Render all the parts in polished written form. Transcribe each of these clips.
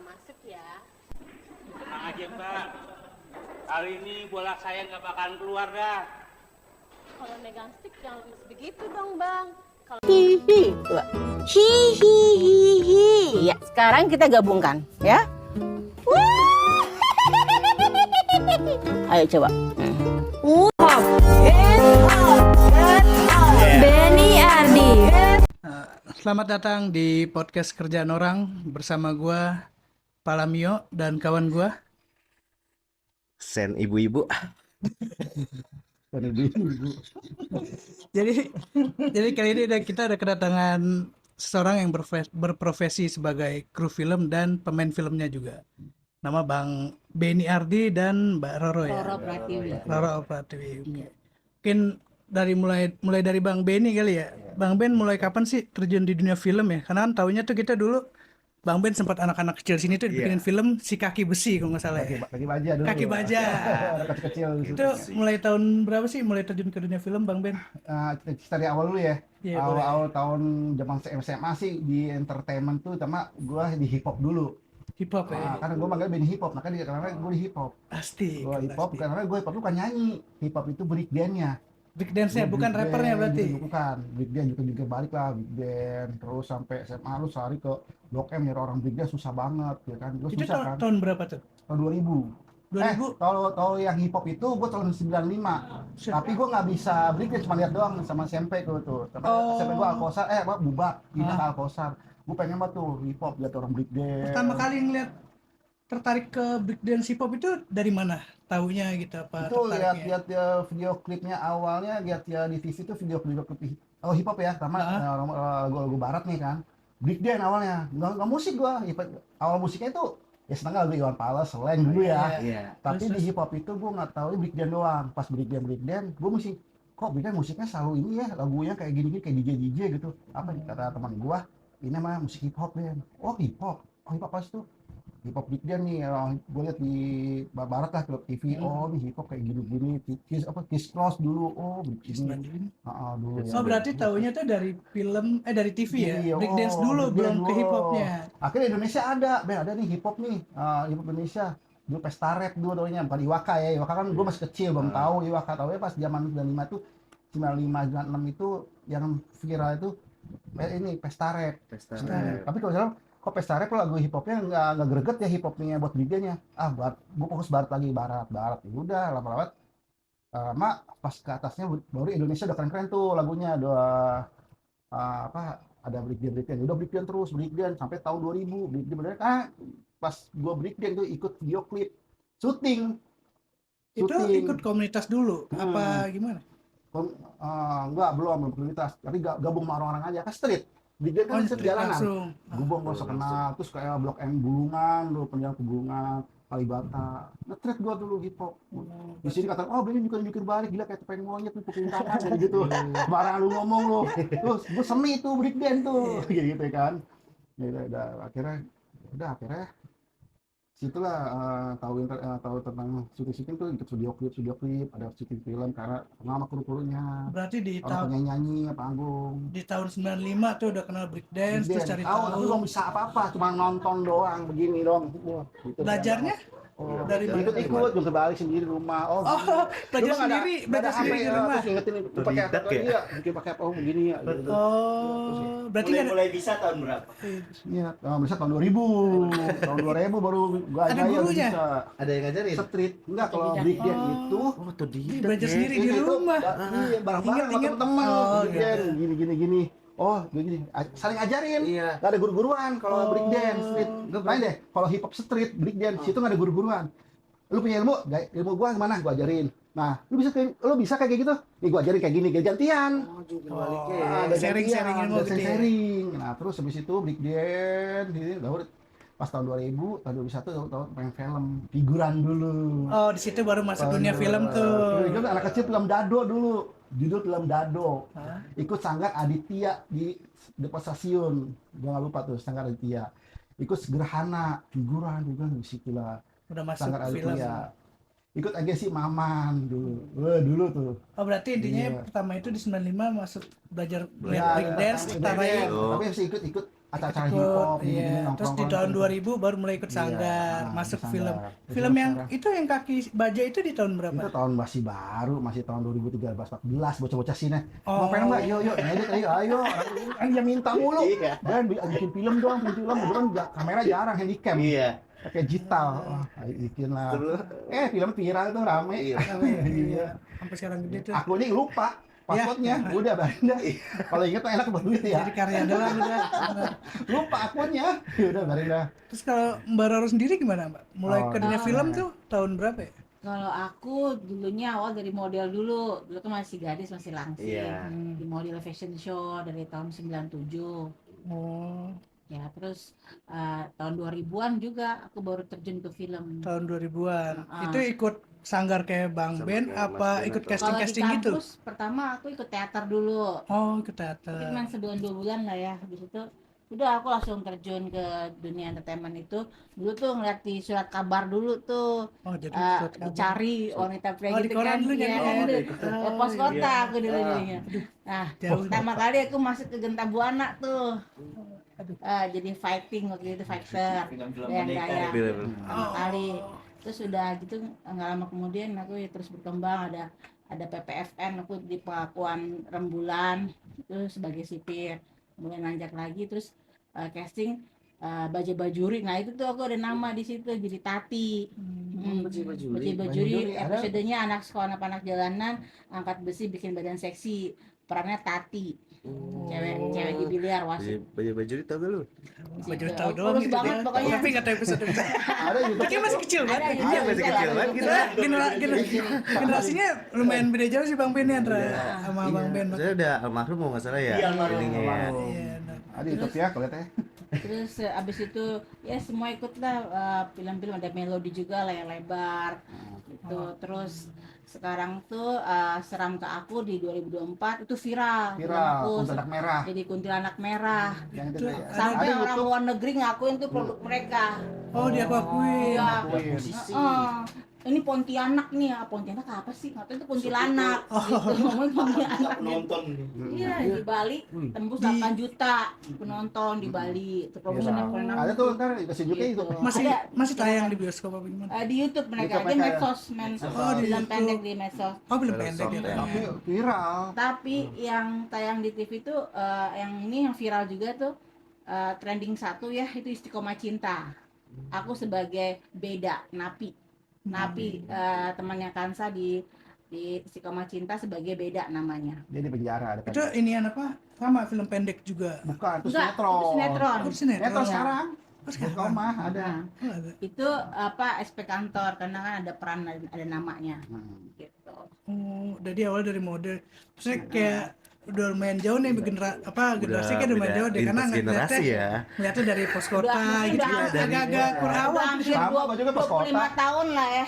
masuk ya. Tenang aja Mbak, kali ini bola saya nggak bakalan keluar dah. Kalau megang stick jangan begitu dong bang. Kalau Hihi, hihihihi. Ya, sekarang kita gabungkan, ya. Wah. Ayo coba. Benny Ardi. Selamat datang di podcast Kerjaan Orang bersama gua Palamio dan kawan gua. Sen ibu-ibu. Jadi kali ini kita ada kedatangan seseorang yang berprofesi sebagai kru film dan pemain filmnya juga. Nama Bang Benny Ardi dan Mbak Roro ya. Roro Pratiwi. Mungkin mulai dari Bang Benny kali ya. Bang Ben mulai kapan sih terjun di dunia film ya? Karena kan taunya tuh kita dulu Bang Ben sempat anak-anak kecil sini tuh bikinin film Si Kaki Besi kalau nggak salah ya. Kaki baja dulu. Kaki baja. Kecil Itu mulai tahun berapa sih mulai terjun ke dunia film Bang Ben? Dari awal dulu ya. Iya, Awal tahun zaman SMA sih di entertainment tuh, sama gua di hip hop dulu. Hip hop ya. Karena gua manggil band hip hop, makanya karena gua di hip hop. Pasti. Gua hip hop karena gua hip hop tuh kan nyanyi. Hip hop itu break dance-nya. Break dance-nya bukan Break rappernya dance, berarti. gitu, bukan. Break dance juga balik lah break dance. Terus sampai SMA lu sehari ke Blok M nyari orang break dance susah banget ya kan. Gua Itu susah kan. tahun berapa tuh? Tahun 2000. 2000? Kalau yang hip hop itu gue tahun 95. Tapi gue nggak bisa break dance, cuma lihat doang sama SMP tuh. Tapi SMP gue Alkosar, Bubak, pindah ke Alkosar. Gue pengen banget tuh hip hop, lihat orang break dance. Pertama kali ngeliat tertarik ke break dance hip hop itu dari mana? Taunya gitu apa? Itu tertariknya? lihat ya video klipnya awalnya, lihat ya di TV itu video klip hip hop ya, sama lagu barat nih kan. Break dance awalnya, nggak musik gue. Awal musiknya itu ya setengah lagu Iwan Fals, slang dulu ya. Iya. Tapi Terus, di hip hop itu gue nggak tahu break dance doang. Pas break dance, gue mesti kok break dance musiknya selalu ini ya, lagunya kayak gini kayak DJ gitu. Apa kata teman gue, ini mah musik hip hop ya. Oh hip hop pas itu hip hop break dance nih. Gue lihat di barat lah klub TV. Oh nih hip hop kayak gini Kiss Cross dulu. Oh begini. Dulu ya. Oh berarti taunya tuh dari film dari TV ya? Iya, Break dance dulu break belum dance ke dulu. hip hopnya. Akhirnya Indonesia ada nih hip hop nih. Hip hop Indonesia. Dulu Pesta Rap dulu namanya, bukan Iwaka ya. Iwaka kan gue masih kecil belum tahu Iwaka. Tahu ya pas zaman 95 tuh 95 96 itu yang viral itu ini Pesta Rap. Tapi kalau misalnya kok Pesta Rap lagu hip hopnya nggak greget ya, hip hopnya buat DJ-nya. Gue fokus barat lagi, barat. Ya udah lama-lama pas ke atasnya baru Indonesia udah keren-keren tuh lagunya. Ada break dance, udah break dance terus sampai tahun 2000 break dance. Pas gua break dance tuh ikut video klip syuting. Itu ikut komunitas dulu apa gimana? Enggak, belum komunitas, tapi gabung sama orang-orang aja kan street. Break dance kan street jalanan. Langsung. Gubeng gua kenal, terus kayak Blok M Bulungan, lu penjalan ke Bulungan, Kalibata. Nge-treat gua dulu hip hop. Di sini kata, Benny jukir balik, gila kayak topeng monyet nih, pukulin tangan gitu. Barang lu ngomong lu. Terus gua semi tuh break dance tuh. Gitu kan. Ya udah akhirnya situlah tahu tentang syuting tuh, ikut video klip, ada syuting film karena sama kru-krunya. Berarti di Orang tahun nyanyi panggung. di tahun 95 tuh udah kenal break dance terus cari Tapi tahu. belum bisa apa-apa, cuma nonton doang begini dong. Gitu. Belajarnya dari ikut jungkir balik sendiri di rumah. belajar sendiri di rumah. Terus ingetin pakai apa ya? Mungkin pakai apa begini ya. Gitu. Berarti nggak ada Mulai bisa tahun berapa? Iya, bisa tahun 2000. Tahun 2000 baru gua Ada ajarin gurunya? bisa. Ada yang ngajarin? Street. Enggak, kalau break dance itu belajar sendiri di itu, rumah. Iya, bareng-bareng sama Ingat-ingat. teman-teman. Oh, Break dance, gini. Begini. Saling ajarin. Iya. Gak ada guru-guruan kalau break dance street. Main deh, kalau hip hop street, break dance itu nggak ada guru-guruan. Lu punya ilmu gua gimana? Gua ajarin. Nah, lu bisa kayak gitu. Nih gua ajarin kayak gini, gantian. Ada Sharing ilmu gitu ya. sharing. Nah, terus habis itu break dance gitu. Baru pas tahun 2000, tahun 2001 tahun main film, figuran dulu. Oh, di situ baru masuk dunia film tuh. Itu anak kecil film Dado dulu. Judul film Dado. Ikut Sanggar Aditya di depan stasiun. Gua nggak lupa tuh Sanggar Aditya. Ikut Gerhana, figuran di situ lah. Udah masuk Sanggar film. Aditya. Ikut agensi Maman dulu tuh. Oh, berarti intinya Iya. pertama itu di 95 masuk belajar Ya, break dance, break tarain. dance. Tapi masih ikut acara-acara Ikut, hip hop iya. Terus di tahun 2000 baru mulai ikut sanggar, masuk film. Film yang itu yang kaki baja itu di tahun berapa? Itu tahun masih baru, masih tahun 2013-14, bocah-bocah sini. Oh. Mau pengen Mbak? Yuk, ngedit ayo. Kan dia minta mulu. Iya. Dan bikin film dong, kebetulan kamera jarang, handycam. Iya. Pakai digital. Wah, bikin lah. Film viral tuh rame. Iya. Sampai sekarang gede tuh. Aku ini lupa passwordnya, udah barinda. Kalau inget enak berduit ya. Jadi karya doang udah. Lupa akunnya, udah barinda. Terus kalau Mbak Roro sendiri gimana, Mbak? Mulai ke dunia film tuh tahun berapa ya? Kalau aku dulunya awal dari model dulu kan masih gadis, masih langsing. Iya. Di model fashion show dari tahun 97. Oh, Ya, terus tahun 2000-an juga aku baru terjun ke film. tahun 2000-an. Ah. Itu ikut sanggar kayak Bang Sama Ben kayak apa Mas Ben ikut atau- Kalau di casting-casting gitu? kampus pertama aku ikut teater dulu. Oh, ikut Tapi teater. cuma sebulan 2 bulan lah ya. Habis itu udah aku langsung terjun ke dunia entertainment itu. Dulu tuh ngeliat di surat kabar dulu tuh. Oh, jadi surat kabar. Dicari wanita pria Oh, di gitu koran kan. dulu Iya, nyari. dulu. Pos kota aku dulu jadinya. Nah, Jauh. pertama kali aku masuk ke Genta Buana tuh. Jadi fighting waktu itu, fighter. Dan gaya. Pertama kali. Terus udah gitu nggak lama kemudian aku ya terus berkembang, ada PPFN, aku di pengakuan rembulan itu sebagai sipir, kemudian nanjak lagi terus casting Baja Bajuri. Nah itu tuh aku ada nama di situ jadi Tati. Baja Bajuri Bajuri, ada. episodenya anak sekolah anak jalanan angkat besi bikin badan seksi, perannya Tati, cewek di biliar wasit. Baju tau gak lu? Baju Gitu. tahu doang Kurus gitu banget dia. pokoknya. Tapi nggak tahu episode. Ada YouTube. Tapi masih kecil Ada banget. di Iya, sana masih juga, kecil ada banget di kita. sana. Generasinya lumayan beda jauh sih Bang Ben ya, Andra, sama Bang Ben. Saya udah almarhum mau nggak salah ya. Iya, almarhum. Ininya ya. Iya, nah. Ada YouTube ya, kalau lihat ya. Terus abis itu ya semua ikutlah film-film, ada melodi juga layar lebar gitu. Terus sekarang tuh Seram ke Aku di 2024 itu viral, film Viral, aku kuntilanak merah. jadi kuntilanak merah. Yang itu ya. Sampai Ada orang YouTube. luar negeri ngakuin tuh produk mereka. Oh, dia aku akuin. Iya. Akuin. Ini Pontianak nih ya, Pontianak apa sih? Ngapain itu kuntilanak? Gitu, ngomongin Pontianak. Iya, di Bali tembus 8 juta penonton di Bali. Itu promosinya Viral. Ada tuh ntar dikasih juga itu. Masih tayang di bioskop apa gimana? Di YouTube mereka, YouTube dia mereka ya? medsos, Oh, di film YouTube. pendek di medsos. Oh, film pendek Soft gitu. ya. Tapi viral. Tapi yang tayang di TV itu yang ini yang viral juga tuh trending 1 ya, itu Istiqomah Cinta. Aku sebagai Beda Napi temannya Kansa di Istiqomah Cinta sebagai Beda namanya. Dia di penjara. Ada Itu ini apa? Sama film pendek juga. bukan, itu Enggak, sinetron. itu sinetron. Oh, sinetron. Sinetron Iya. sekarang. Oh, sekarang. Istiqomah ada. Nah, Oh, ada. itu SP kantor karena kan ada peran, ada namanya gitu. Oh, jadi awal dari model. Terus kayak udah lumayan jauh nih generasi kan lumayan jauh deh karena lintas generasi ya. ngeliatnya dari pos kota Udah, gitu udah, ya, udah, agak-agak udah. kurawat Udah hampir Sama, gua juga pas 25 kota. tahun lah ya.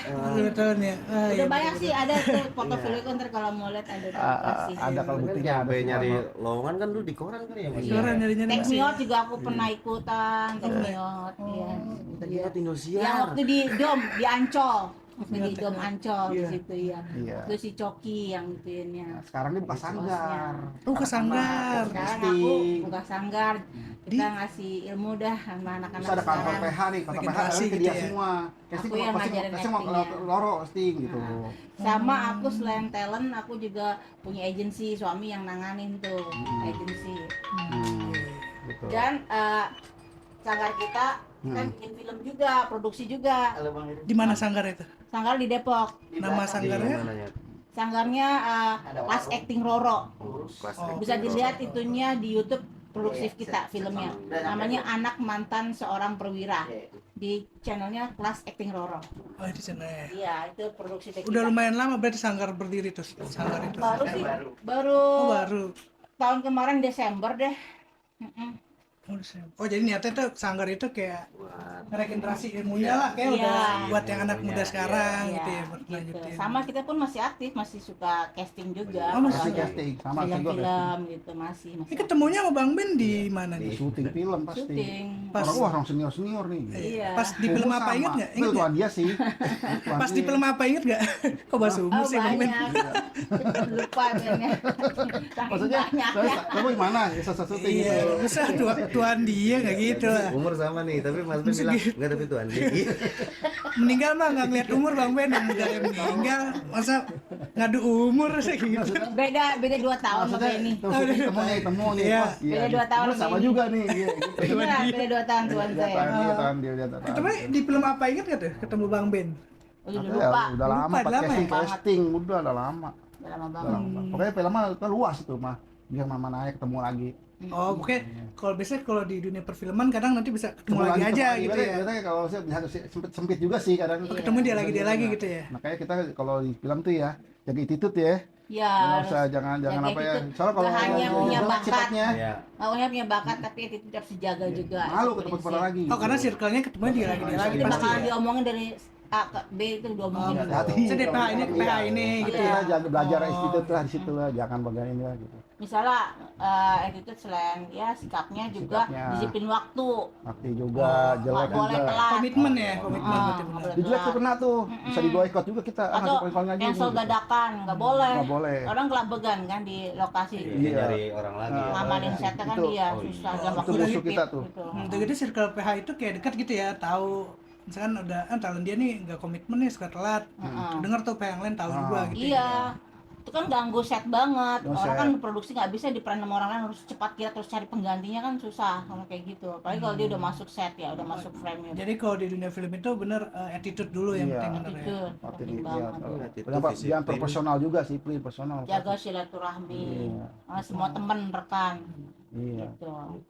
tahun ya. Ah, Udah iya, banyak betul. sih, ada tuh portofolio kan ntar kalau mau lihat ada kasih. Ada kalau buktinya ada. Sampai semua. nyari lowongan kan lu di koran kan ya Mas? Sekarang nyari-nyari Take masih. Me Out juga aku pernah ikutan, Take Me Out, iya. Kita Yang Indosiar. waktu di Dom, di Ancol. Waktu di Dom Ancol di Iya. situ ya. Iya. Itu si Coki yang gituinnya. Sekarang dia buka sanggar. Oh, ke sanggar. Sekarang aku Casting. buka sanggar, kita ngasih ilmu dah sama anak-anak Terus ada kantor sekarang. PH nih, kantor PH Regenerasi ke gitu dia ya. semua. Casting Aku yang pasti ngajarin casting mau actingnya. loro casting gitu. Sama aku selain talent, aku juga punya agensi, suami yang nanganin tuh agensi. Gitu. Dan sanggar kita kan bikin film juga, produksi juga. Di mana sanggar itu? Sanggar di Depok. Nama sanggarnya? Sanggarnya Kelas Acting Roro. Kelas Bisa dilihat itunya di YouTube produktif kita filmnya. Namanya Anak Mantan Seorang Perwira. Di channelnya Kelas Acting Roro. Oh, di sana ya. Iya, itu produksi kita. Udah lumayan lama berarti sanggar berdiri tuh, sanggar itu. Baru sih, Oh, baru. tahun kemarin Desember deh. Oh, jadi niatnya tuh sanggar itu kayak regenerasi ilmunya lah, kayak Iya. udah buat yang anak muda sekarang Iya, gitu ya, gitu. berlanjutin. Sama kita pun masih aktif, masih suka casting juga. Oh, masih Masih Kalau casting sama juga film-film gitu masih Ini ketemunya sama Bang Ben di mana nih? syuting film pasti. syuting Pas orang senior nih. Iya. pas di film Umur apa sama. inget nggak? Itu Inget nggak? tuan dia sih. Tuan Pas di dia. film apa inget nggak? Kok bahas umur Oh, sih Bang Ben? banyak. Lupa kayaknya. Maksudnya, Banyaknya. kamu gimana? Sesuatu gitu. Iya, masa tuan dia nggak gitu lah. Umur sama nih, tapi Mas Ben bilang enggak, tapi tuan dia. Meninggal mah nggak ngeliat umur Bang Ben, yang muda yang meninggal masa ngadu umur sih gitu. Beda 2 tahun sama Maksudnya, ini. tuh ketemu nih. Iya. Pas, Beda 2 tahun umur sama sama ini. juga nih. Iya, gitu. Beneran, beda 2 tahun tuan saya. Tahan dia. Tapi di film apa inget nggak tuh ketemu Bang Ben? Udah Ya, lupa. udah lama Lupa, udah lama ya? casting, udah lama. Udah lama Udah banget. lama. Pokoknya filmnya itu luas itu mah. Biar mama naik ketemu lagi. Oh, oke. Kalau biasanya kalau di dunia perfilman kadang nanti bisa ketemu lagi aja gitu ya. Biasanya kalau saya bisa sempit juga sih kadang. Iya. Ketemu dia lagi gitu ya. Makanya kita kalau di film tuh ya jaga attitude ya. Ya, Nggak harus usah jangan jaga apa ya. attitude. Soalnya kalau Nggak hanya punya jelek bakat. sifatnya Iya. Awalnya punya bakat tapi attitude harus dijaga juga. malu Itu ketemu prinsip. lagi. Oh, karena circle-nya ketemu dia lagi Jadi pasti. bakalan Ya. diomongin dari A ke B itu diomongin. hati-hati. Saya di PH ini ke PH ini gitu Kita ya. jaga belajar Oh. attitude lah di situ lah, jangan bagaimana lah gitu. Misalnya attitude selain ya sikapnya juga Sikapnya. disiplin waktu. Waktu juga Nggak jelek boleh juga. telat. Komitmen ya, komitmen Ah, berarti nggak benar. boleh Di jelek tuh telat. kena tuh, bisa di boykot juga kita. Atau ngasih poin-poin lagi. cancel gitu. dadakan, nggak boleh. Nggak boleh. Orang kelabegan kan di lokasi. Iya, nyari orang lagi. Nah, Ngamalin setnya kan Itu. dia Oh, susah iya. dalam Itu waktu musuh sempit kita tuh. gitu. Udah gitu circle PH itu kayak dekat gitu ya, tahu misalkan udah talent dia nih nggak komitmen nih suka telat. Heeh. Dengar tuh PH yang lain tahu juga gitu. Iya, itu kan ganggu set banget. Ganggu Orang set. kan produksi nggak bisa diperan sama orang lain, harus cepat kita terus cari penggantinya kan susah kalau kayak gitu. Apalagi kalau dia udah masuk set ya, udah masuk frame ya. Jadi kalau di dunia film itu bener attitude dulu yang Iya. penting bener ya. Itu Waktu penting di banget. Attitude, Jangan disiplin. personal juga sih, personal. Jaga silaturahmi, Iya. sama semua teman rekan. Iya. Gitu.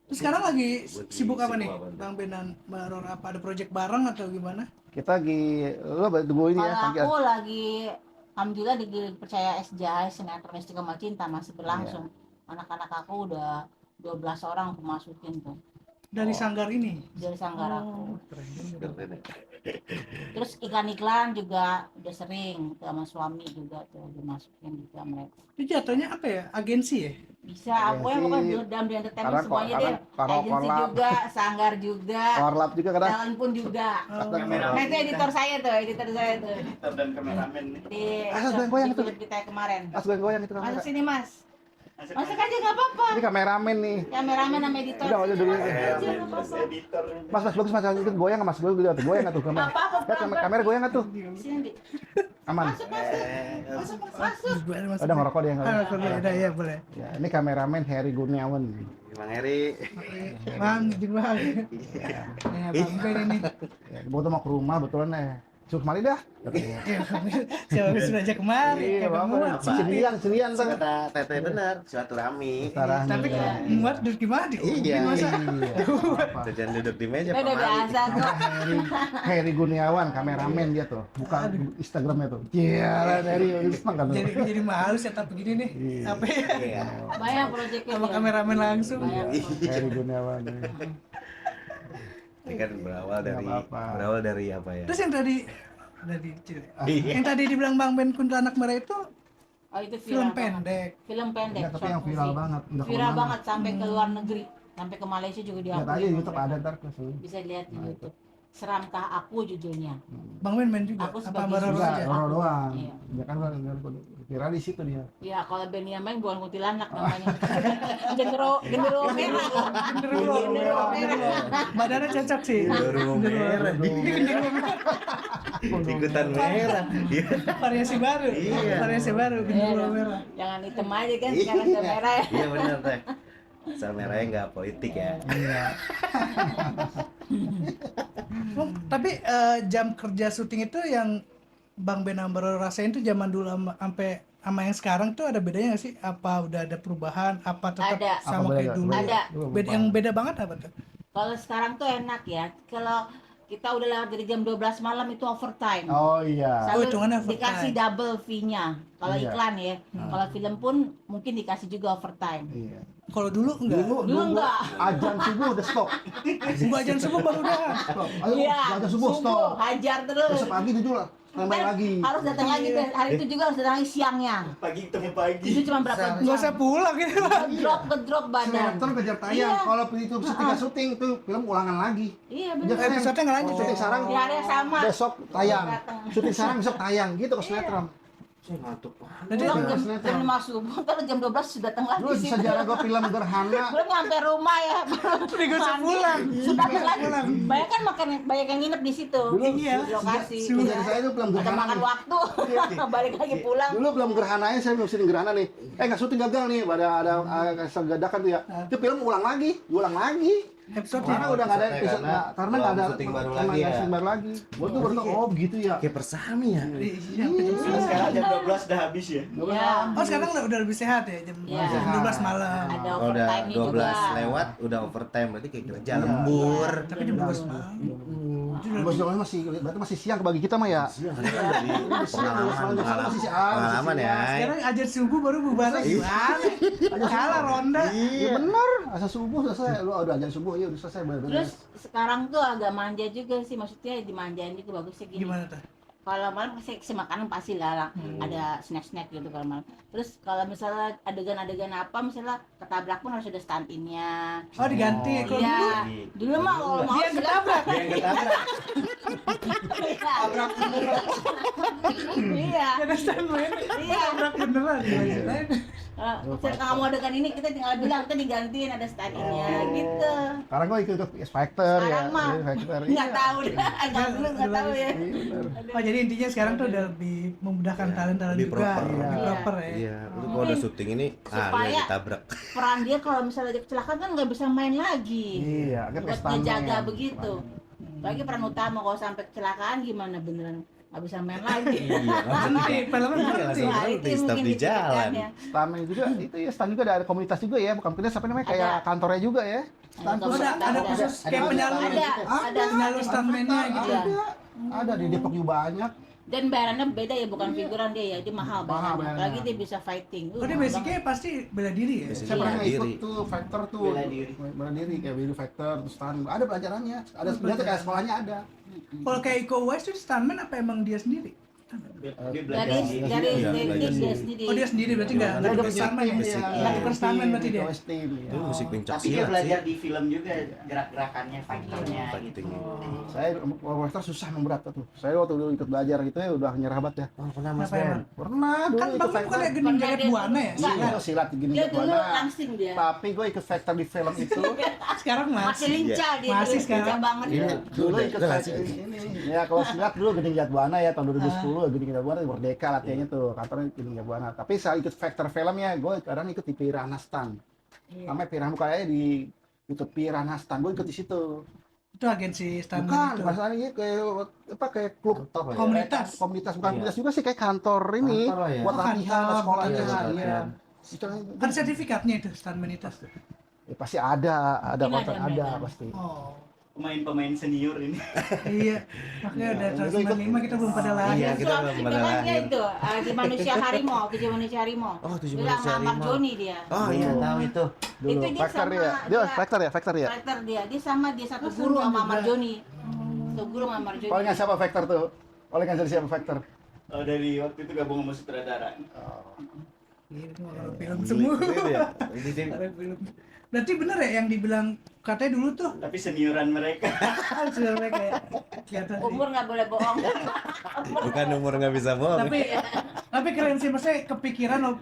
Terus sekarang lagi Buat sibuk apa nih? sibuk apa? Bang Benan, Mbak Rora, apa ada project bareng atau gimana? Kita lagi lo tunggu ini ya. Kalau aku lagi alhamdulillah dipercaya SJI Sinetron Istiqomah Cinta masih berlangsung. Anak-anak aku udah 12 orang aku masukin tuh Dari Sanggar ini. dari sanggar aku. Keren juga. Keren ya. Terus iklan-iklan juga udah sering tuh sama suami juga tuh dimasukin juga mereka. Itu jatuhnya apa ya? Agensi ya? Bisa aku ya pokoknya dalam di entertainment Karena- semuanya deh. karena Agensi korlap. juga, sanggar juga, Warlap juga kadang. talent pun juga. Oh, Nah itu editor saya tuh. Editor dan kameramen nih. Di goyang di tuh. film kita kemarin. Mas goyang itu kamera. Masuk sini mas. Masuk aja nggak apa-apa. Ini kameramen nih. Kameramen sama editor. Udah aja dulu. Masuk aja, nggak apa-apa. Editor. Mas bagus mas itu goyang nggak mas goyang nggak tuh kamera? Apa-apa, Ya, kamera goyang nggak tuh? Sini, Di. Aman. Masuk. Masuk. Udah ngerokok dia nggak? Ah, udah ya boleh. Ya, ini kameramen Heri Kurniawan. Bang Heri. Bang, izin bang. Iya. Ya, Bang Ben ini. Ya, gua tuh mau ke rumah betulan suruh kemari dah. Siapa sudah aja kemari. Iya, Kayak apa? muat. Senian tuh. Kata Teteh benar, silaturahmi. Sekarang. Tapi muat duduk di mana? Di kuping Iya. masa? Jajan duduk di meja Udah pemali. biasa kok. Heri Kurniawan, kameramen dia tuh. Buka Instagramnya tuh. Iya, Heri seneng kan. Jadi malu setup begini nih. Iya. Apa ya? Iya. Banyak proyeknya. Sama dia. kameramen langsung. Banyak. Heri Kurniawan. Ini kan Nggak apa-apa. berawal dari apa ya? Terus yang tadi kecil. Iya. Yang tadi dibilang Bang Ben Kuntilanak Merah itu Oh itu film viral banget. pendek. Film pendek. Ya, tapi short yang viral movie. banget. Udah Viral kemana-mana. banget sampai ke luar negeri, sampai ke Malaysia juga Lihat diakui. aja di sama YouTube mereka. ada ntar ke sini. Bisa lihat di YouTube. Seramkah aku judulnya. Bang Ben main juga. Aku Apa sebagai Mbak Roro Enggak, aja? Roro doang. Iya. Ya kan viral di situ dia. Ya kalau Benny yang main bukan kuntilanak namanya. Gendero merah. Genderuwo. Genderuwo merah. Badannya cocok sih. Genderuwo merah. Ikutan merah. Iya. Variasi baru. Iya. Variasi baru genderuwo merah. Jangan hitam aja kan sekarang udah merah ya. Iya benar Teh. Asal merahnya nggak politik ya. Iya. Oh, tapi jam kerja syuting itu yang Bang Ben Ambar rasain tuh zaman dulu sampai sama yang sekarang tuh ada bedanya nggak sih? Apa udah ada perubahan? Apa tetap Ada. sama Apa kayak beda? dulu? Ada. Yang beda banget apa tuh? Kalau sekarang tuh enak ya. Kalau kita udah lewat dari jam 12 malam itu overtime. Oh iya. Selalu hitungannya overtime. dikasih double fee-nya. Kalau Iya. iklan ya. Kalau film pun mungkin dikasih juga overtime. Iya. Kalau dulu enggak. Dulu enggak. Azan subuh udah stop. Gua ajan subuh baru dah. Stop. Ayo Iya, azan subuh stop. hajar terus. Besok pagi tuh lah. Tambah Dan lagi. harus datang lagi tuh. Hari itu juga harus datang lagi siangnya. Pagi ketemu pagi. Itu cuma berapa jam? Enggak usah pulang ya. Ngedrop badan. Sinetron kejar tayang. Iya. Kalau itu syuting syuting tuh film ulangan lagi. Iya Kejar benar. Episode-nya nggak lanjut. Syuting sarang Di hari yang sama. besok tayang. Datang. Syuting sarang besok tayang gitu ke sinetron. Saya ngantuk banget. Jadi Pulang jam sinetron. 5 subuh, ntar jam 12 sudah datang lagi Dulu sih. sejarah gue film gerhana. Belum nyampe rumah ya. Udah gak usah Mandi, pulang. Sudah datang lagi. Banyak kan banyak yang nginep di situ. Dulu Iya. Di lokasi. Sejarah saya itu film Ada gerhana. makan nih. waktu. Balik lagi pulang. Dulu belum gerhananya saya belum syuting gerhana nih. Nggak syuting gagal nih, ada segadakan tuh ya. Itu film ulang lagi. Episode-nya. Karena udah nggak ada episode, karena nggak ada syuting baru karena lagi nggak ya. syuting baru lagi. Gua tuh baru tau, oh begitu ya. Kayak persami ya. Iya. Terus sekarang jam 12 udah habis ya. Ya. Oh sekarang udah lebih sehat ya jam Iya. 12 malam. Ada Oh, udah overtime-nya 12 juga. lewat udah overtime berarti kayak kerja lembur. Tapi jam 12 malam. Bos Jokowi berarti masih siang bagi kita mah ya. Siang kan dari pengalaman ya. Sekarang ajar subuh baru bubar lagi. Gimana? Kalah ronda. Iya bener, asal subuh selesai. Lu udah ajan subuh, ya udah selesai beres. Terus sekarang tuh agak manja juga sih, maksudnya dimanjain juga bagusnya gini. Gimana tuh? Kalau malam pasti makanan pasti lah, ada snack gitu kalau malam. Terus kalau misalnya adegan-adegan apa, misalnya ketabrak pun harus ada stand-in-nya. Oh diganti. Kalau dulu Iya. Dulu mah kalau mau dia yang ketabrak. Yang ketabrak. Iya. ada standman. Iya. Ketabrak beneran. Kalau kamu adegan ini kita tinggal bilang kita digantiin ada stand-in-nya gitu. Sekarang gua ikut X Factor ya. Sekarang mah X Factor. nggak tahu deh, agak dulu nggak tahu ya. Oh jadi intinya sekarang tuh udah lebih memudahkan talent lebih juga. proper. Lebih Iya. proper ya. Iya, lu kalau udah syuting ini lu Supaya- yang ditabrak. Peran dia kalau misalnya dia kecelakaan kan nggak bisa main lagi. Iya, kan Buat stuntman. ngejaga begitu. Lagi peran utama kalau sampai kecelakaan gimana beneran nggak bisa main lagi. Iya, Nanti filmnya Iya, berhenti. langsung. Nah, Di itu yang stop mungkin di jalan. dipikirkannya. Stuntman juga itu ya, stunt juga ada komunitas juga ya, bukan komunitas apa namanya kayak Ada. kantornya juga ya. Stunt Ada tuh Ada khusus kayak penyalur. Ada Penyalur stuntman-nya gitu. Ada. Ada di Depok juga banyak. Dan bayarannya beda ya, bukan figuran dia ya, dia mahal Mahal bayarannya. bayarannya. Apalagi dia bisa fighting. Oh dia basicnya pasti bela diri ya. Basic. Saya pernah Bela ikut diri. tuh Factor tuh. Bela diri kayak video Factor, terus stunt. Ada pelajarannya. Ada sebenarnya kayak sekolahnya ada. Kalau kayak Iko Uwais tuh stuntman apa emang dia sendiri? dari Iya, dia belajar sendiri. Oh dia sendiri berarti nggak Dia tukar stuntman ya? basic. Nggak tukar stuntman berarti dia. Tim, Itu musik pencak Tapi dia silat belajar sih. di film juga gerak-gerakannya, fighternya gitu. Fighting. Saya Factor susah memberat tuh. Saya waktu dulu ikut belajar gitu ya udah nyerah banget ya. Oh, pernah Mas Kenapa Ben? emang? Pernah dulu Kan ikut bang bukan Factor. kayak gening jagat buana ya? Enggak. Iya, silat gini Dia dulu gimana. langsing dia. Tapi gue ikut Factor di film itu. Sekarang Masih masih. lincah dia. Masih dulu, sekarang. lincah banget. Iya. Dulu Udah, ikut udah Factor ini. Ya kalau silat dulu Gedung Jatbuana ya tahun 2010 Gedung Jatbuana di Merdeka latihannya tuh kantornya Gedung Jatbuana. Tapi saya ikut Factor filmnya gue kadang ikut di Piranha Stand. Namanya Piranha kayaknya di ikut Piranha Stand. Gue ikut di situ. Itu agensi stuntman Bukan, itu. masalahnya kayak apa kayak klub Kantor lah ya. Komunitas. komunitas bukan komunitas juga sih kayak kantor ini Kantor lah ya. buat Oh, latihan kantor, sekolah buat latihan latihan. ya. Itu Ada sertifikatnya itu stuntman itu. ya, pasti ada Mungkin kontrak ada ada mereka. pasti. Oh. Pemain-pemain senior ini. Iya. Makanya ada Iya, itu ikut- 195 kita belum pada Iya, lahir. kita belum pada Filmnya lahir. itu di manusia harimau, tujuh manusia harimau. Oh, Tujuh Dia Manusia sama Mark Harimau. Joni dia. Oh iya tahu itu. Dulu Itu dia Factor sama ya. Dia dia- Factor ya, Factor ya. Karakter dia sama satu Oh, guru sama sama juga. Mark Joni. Satu guru sama Mark Joni. Paling nggak siapa Factor tuh? Paling nggak siapa Factor? Oh, dari waktu itu gabung sama sutradara. Iya, itu orang film semua. Itu ya. Ini dia Orang film. Berarti bener ya yang dibilang katanya dulu tuh Tapi senioran mereka. sudah mereka ya. Kelihatan sih. Umur nggak boleh bohong. bukan umur nggak bisa bohong. Tapi keren sih maksudnya kepikiran loh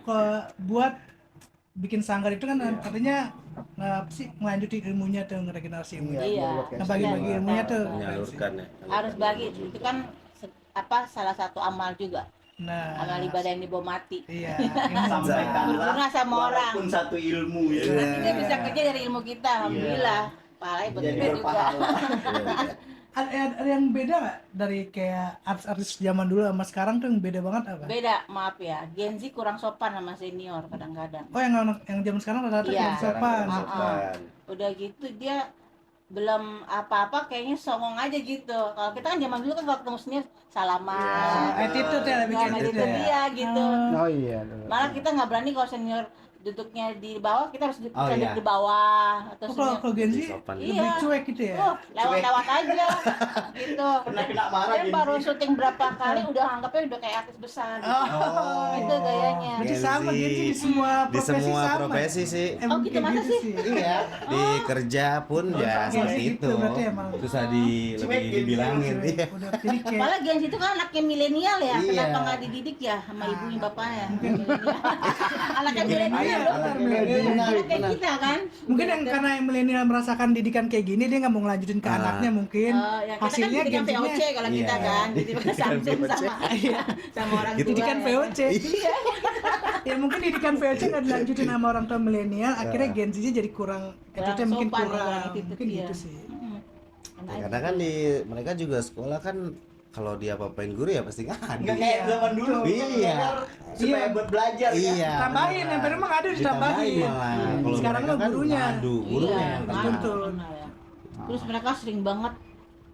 buat bikin sanggar itu kan katanya apa sih ngelanjutin ilmunya tuh ngeregenerasi ilmunya. Iya. Nah bagi-bagi ilmunya tuh. Menyalurkan ya. Harus bagi itu kan salah satu amal juga. Nah. Amal ibadah yang dibawa mati. Iya. Sampaikanlah Berguna sama orang. walaupun satu ilmu ya. Nanti dia bisa kerja dari ilmu kita, alhamdulillah. Pahalanya buat Jadi kita juga. berpahala. Ada yang beda nggak dari kayak artis-artis zaman dulu sama sekarang tuh yang beda banget apa? Beda, maaf ya. Gen Z kurang sopan sama senior kadang-kadang. Oh yang zaman sekarang rata-rata Iya. yang sopan. Udah gitu dia belum apa-apa kayaknya songong aja gitu. Kalau kita kan zaman dulu kan kalau ketemu senior salaman. Attitude ya lebih Nggak kayak sama gitu itu ya. dia gitu. Oh iya. Malah kita nggak berani kalau senior duduknya di bawah, kita harus duduk Oh, iya. di bawah atau Kalau Gen Z Sopan. Iya. lebih cuek gitu ya. lewat aja gitu. Kena marah Dia Gen Z. baru syuting berapa kali udah anggapnya udah kayak artis besar. Oh. Itu gayanya. Berarti Gen sama Z. Gen Z di semua Di profesi semua sama. profesi sih. Emang Oh, gitu, kayak masa sih? Iya, di kerja pun ya Gen Z seperti gitu, itu. berarti emang. Susah lebih Cuek gitu. dibilangin. Iya. Udah jadi kayak Malah Gen Z itu kan anaknya milenial ya, Iya. kenapa nggak dididik ya sama ibunya bapaknya? Milenial. Anaknya milenial Iya, loh. benar, Anak kayak kita kan. mungkin yang karena yang milenial merasakan didikan kayak gini dia nggak mau ngelanjutin ke anaknya mungkin. Ya, kita Hasilnya kan didikan Gen Z-nya VOC kalau kita Iya. kan, didikan Samsung sama sama orang tua. didikan ya. VOC. Ya mungkin didikan VOC nggak dilanjutin sama orang tua milenial, akhirnya Gen Z-nya jadi kurang, attitude-nya mungkin sopan ya, kurang, kurang attitude, mungkin iya. gitu sih. Ya, karena kan di mereka juga sekolah kan kalau dia apa-apain guru ya pasti Nggak ngadu. kayak zaman dulu. Iya. Supaya buat belajar kan. Iya. Tambahin, benar. yang memang ada ditambahin. malah. Kalau Sekarang mereka mah kan gurunya. ngadu, gurunya Iya, yang benar, kena. Betul. benar ya. Terus mereka sering banget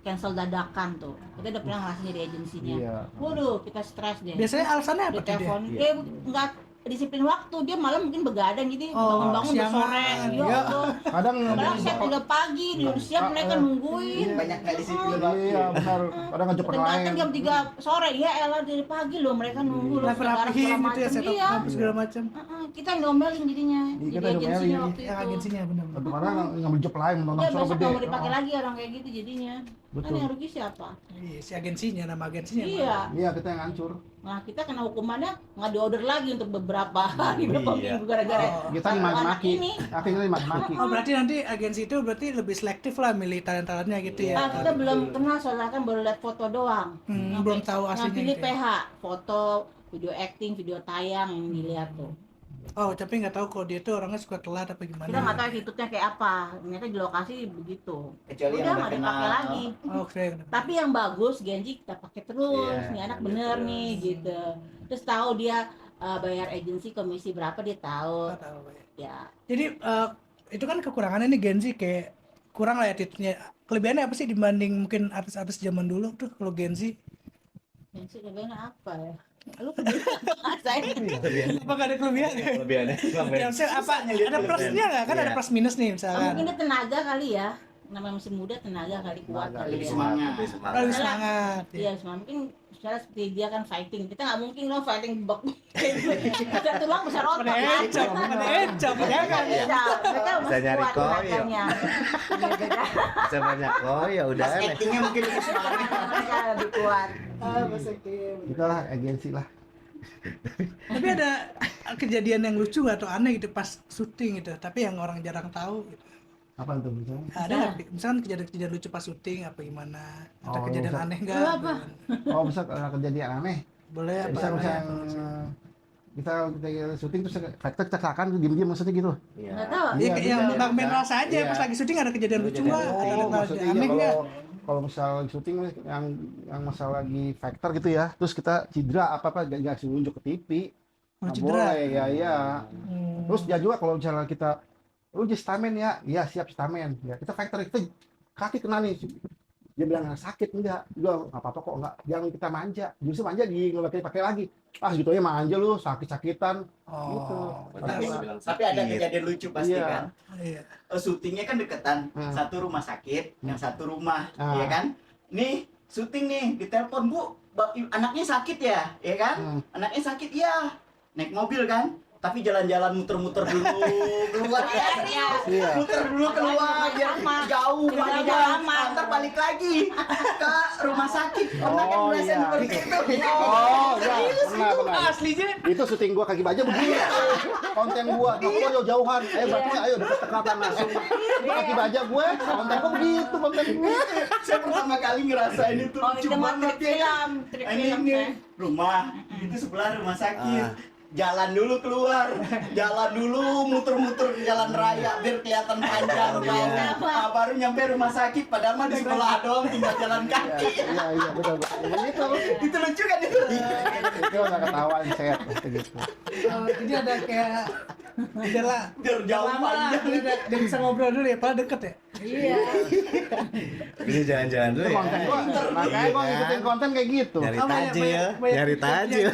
cancel dadakan tuh. Kita udah pernah ngerasain di agensinya. Iya. Waduh, kita stres deh. Biasanya alasannya apa Di tuh dia? telepon, dia nggak disiplin waktu, dia malam mungkin begadang jadi Oh, bangun-bangun udah sore. siangan. Ya Ya. Allah. Kadang Padahal saya udah pagi, di udah siap mereka nungguin. Banyak nggak disiplin waktu. Iya benar. Kadang ngajak orang lain. Datang jam 3 sore, ya elah dari pagi loh mereka nunggu loh. Rapi-rapihin gitu ya, setup Iya. lampu segala macam. Kita ngomelin jadinya. Iya, Jadi kita agensinya diomelin. waktu Yang itu. agensinya benar-benar. Satu orang ngambil job lain nonton Ya show besok gede. nggak mau dipakai lagi orang kayak gitu jadinya. Kan Betul. yang rugi siapa? Iya, si agensinya, nama agensinya. Iya. Iya kita yang hancur. Nah kita kena hukumannya nggak diorder lagi untuk beberapa hari, beberapa Iya. minggu gara-gara Kita satu anak dimaki-maki. ini. Akhirnya dimaki-maki. Oh, berarti nanti agensi itu berarti lebih selektif lah milih talent-talentnya gitu ya. Nah, kita belum kenal soalnya kan baru lihat foto doang. Belum tahu Yang aslinya. pilih gitu ya. PH, foto, video acting, video tayang yang dilihat tuh. Oh, tapi nggak tahu kalau dia tuh orangnya suka telat apa gimana. Kita nggak tahu attitude-nya kayak apa. Ternyata di lokasi begitu. Kecuali yang Udah udah nggak dipakai kenal. lagi. Oh, oke. Tapi yang bagus Genji kita pakai terus. Iya, Nih anak ambil bener terus. nih gitu. Terus tahu dia bayar agensi komisi berapa dia tahu. Nggak tahu, ya. Ya. Jadi itu kan kekurangannya nih Gen Z kayak kurang lah attitude-nya. Kelebihannya apa sih dibanding mungkin artis-artis zaman dulu tuh kalau Gen Z? Genji kelebihannya apa ya? Lu saya Apa nggak ada kelebihan? Kelebihannya Yang apa? Ada plusnya nggak? Kan ada Iya. plus minus nih misalkan. mungkin dia tenaga kali ya. Namanya masih muda tenaga kali kuat Tenaga, kali lebih ya. semangat. Lebih Oh, semangat. lebih semangat. ya. Iya, mungkin misalnya seperti dia kan fighting. Kita nggak mungkin loh fighting bak. Kita tulang besar otot Ada kan. encap, ada encap, ya kan? Bisa. Mereka Bisa masih nyari kuat koyo. tenaganya. Gitu kan. Bisa banyak oh ya udah Pas aneh. actingnya mungkin lebih semangat. Mereka lebih kuat. Kita lah agensi lah. Tapi ada kejadian yang lucu nggak atau aneh gitu pas syuting gitu, tapi yang orang jarang tahu gitu. Apa itu misalnya? Ada nggak? Misalkan kejadian-kejadian lucu pas syuting apa gimana? Ada Oh, kejadian bisa. aneh nggak? Apa? Oh bisa ada kejadian aneh. Boleh apa? Bisa misalnya kita syuting terus factor kecelakaan diem-diem maksudnya gitu. Iya. Nggak tahu. Ya, Iya, yang bisa. Bang Ben rasa aja Iya. pas lagi syuting ada kejadian lucu Kejadian nggak? lucu. Ada Oh, maksudnya aneh iya, nggak? kalau misal syuting yang masalah lagi factor gitu ya, terus kita cedera apa nggak unjuk ke TV. Oh, Nggak cedera. boleh, ya iya. Hmm. Terus dia juga kalau misalnya kita lu jadi stamen ya, iya siap stamen. Ya kita factor kita kaki kena nih. Dia bilang sakit enggak, juga nggak apa-apa kok enggak. Jangan kita manja, justru manja nggak pakai lagi. Ah gitu ya manja lu sakit-sakitan. Gitu. Oh, Banyak yang bilang Tapi ada sakit. kejadian lucu pasti Iya. kan. iya. Syutingnya kan deketan. Hmm. Satu rumah sakit, yang satu rumah, Ah. ya kan? Nih, syuting nih, ditelepon, Bu, anaknya sakit ya kan? Hmm. Anaknya sakit, iya. Naik mobil kan? Tapi jalan-jalan muter-muter dulu keluar ya. Iya. Muter dulu keluar biar jauh Biar panjang. jalan. Ntar balik lagi ke rumah sakit. Pernah kan Oh, ngerasain iya. seperti itu? Oh, ya, pernah. Aslinya Itu syuting gua kaki baja begini. Konten gua, gua jauh-jauhan. Ayo berarti ayo dekat-dekatan langsung. Gua kaki baja gue, konten gua begitu, konten gue. Saya pertama kali ngerasain itu Oh, lucu itu mah banget trik ya. film, trik film. Ini Teh. rumah, itu sebelah rumah sakit. Ah. Jalan dulu keluar, jalan dulu muter-muter jalan raya biar kelihatan panjang kan. Ah, baru nyampe rumah sakit padahal mah di sebelah doang tinggal jalan kaki. Iya, betul. Begitu. Itu lucu kan itu? Itu nggak ketahuan set gitu. oh, jadi ada kayak udahlah Biar jauh lama lah, panjang. udah bisa ngobrol dulu ya, padahal deket ya. Iya. Ini jalan-jalan dulu ya. Konten gua, makanya gua ngikutin konten kayak gitu. Nyari tajil, nyari tajil.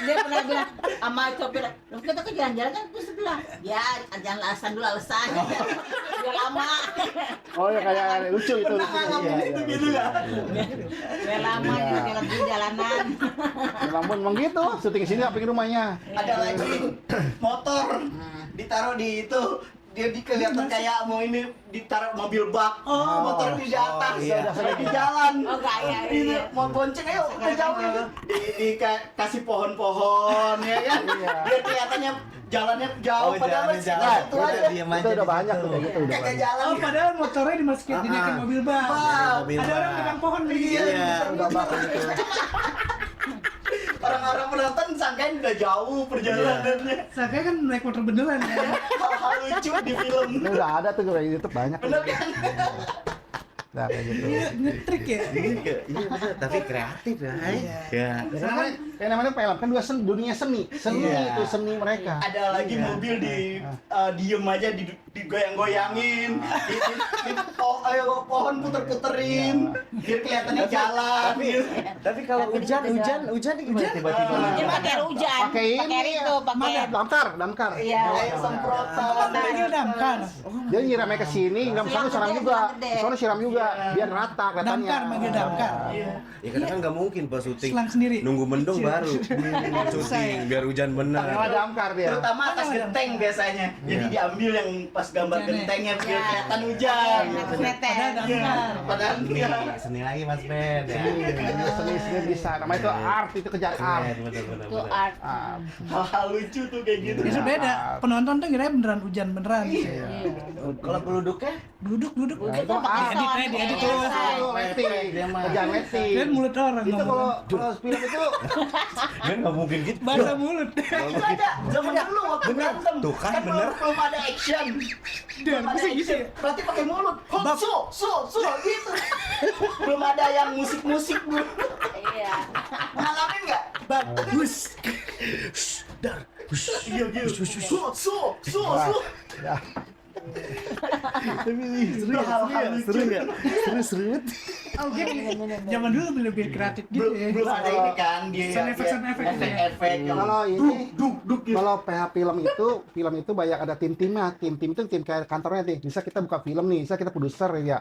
Dia pernah bilang sama sopir, "Loh, kita ke jalan-jalan kan ke sebelah." Ya, jangan alasan dulu alasan. Udah lama. Oh ya kayak lucu itu. Pernah nggak ngomong itu gitu nggak? Udah lama juga jalan di jalanan. Memang gitu, syuting sini nggak pikir rumahnya. Ada lagi motor ditaruh di itu, dia kelihatan kayak mau ini ditaruh mobil bak. Motor di atas, iya. di jalan. Oh, gaya, Ini iya. mau bonceng ayo ke jauh ini. Kasih pohon-pohon ya kan. Biar kelihatannya jalannya jauh padahal jalan, masih jalan. itu aja. Diam Itu aja udah di banyak situ. tuh kayak gitu udah Kagak banyak. jalan. Oh, padahal motornya dimasukin dinaikin mobil bak. Mobil Ada orang bak. pegang pohon begitu. Iya. Udah banyak gitu. Orang-orang penonton sangkain udah jauh perjalanannya. Saya kan naik motor beneran ya. Hal-hal lucu di film. Ini udah ada tuh kayak YouTube banyak. Bener kan? Nah, kayak gitu. Iya, ngetrik ya. Iya, bener, tapi kreatif ya. Ya. Yang namanya film kan dunia seni Iya. itu seni mereka. Ada lagi mobil diem aja digoyang-goyangin, ayo pohon puter-puterin, biar kelihatannya jalan. Tapi kalau hujan gimana tiba-tiba? Dia pakai hujan. Pakai ini itu, pakai damkar. Iya. Kayak semprotan. Panggil damkar. Dia nyiramnya ke sini, nyiram sana siram juga. Soalnya siram juga biar rata kelihatannya. Damkar, manggil damkar. Ya karena kan nggak mungkin pas syuting Selang sendiri. nunggu mendung baru syuting biar hujan bener. Pakai damkar dia. Terutama atas genteng biasanya. Jadi diambil yang pas gambar gentengnya biar Iya. kelihatan hujan. Padahal Iya. Padahal enggak. Seni lagi Mas Ben. Ya. Seni bisa. Namanya itu art, itu kejar art. Keren, bener. itu art. Hal-hal lucu tuh kayak gitu. Itu beda. Penonton tuh kira beneran hujan beneran. Iya. Kalau penduduknya Duduk. Nah, itu art. Edit tuh. Itu letting. Kejar letting. Lihat mulut orang Itu ngomong. kalau film itu Ben nggak mungkin gitu. Bahasa mulut. Itu ada zaman dulu waktu berantem. Tuh kan, belum- bener. belum ada action. Belum ada gitu action. Berarti pakai mulut. So gitu. Belum ada yang musik-musik belum. Iya. Ngalamin nggak? Bagus. Iya gitu. So. ya. Seru ya. Seru. Oke. Zaman dulu lebih kreatif gitu ya. Belum ada ini kan dia. Sound-efek gitu ya. Efek. Kalau ini Duk gitu. kalau PH film itu banyak ada tim-timnya. Tim-tim itu tim kayak kantornya nih. Bisa kita buka film nih, bisa kita produser ya.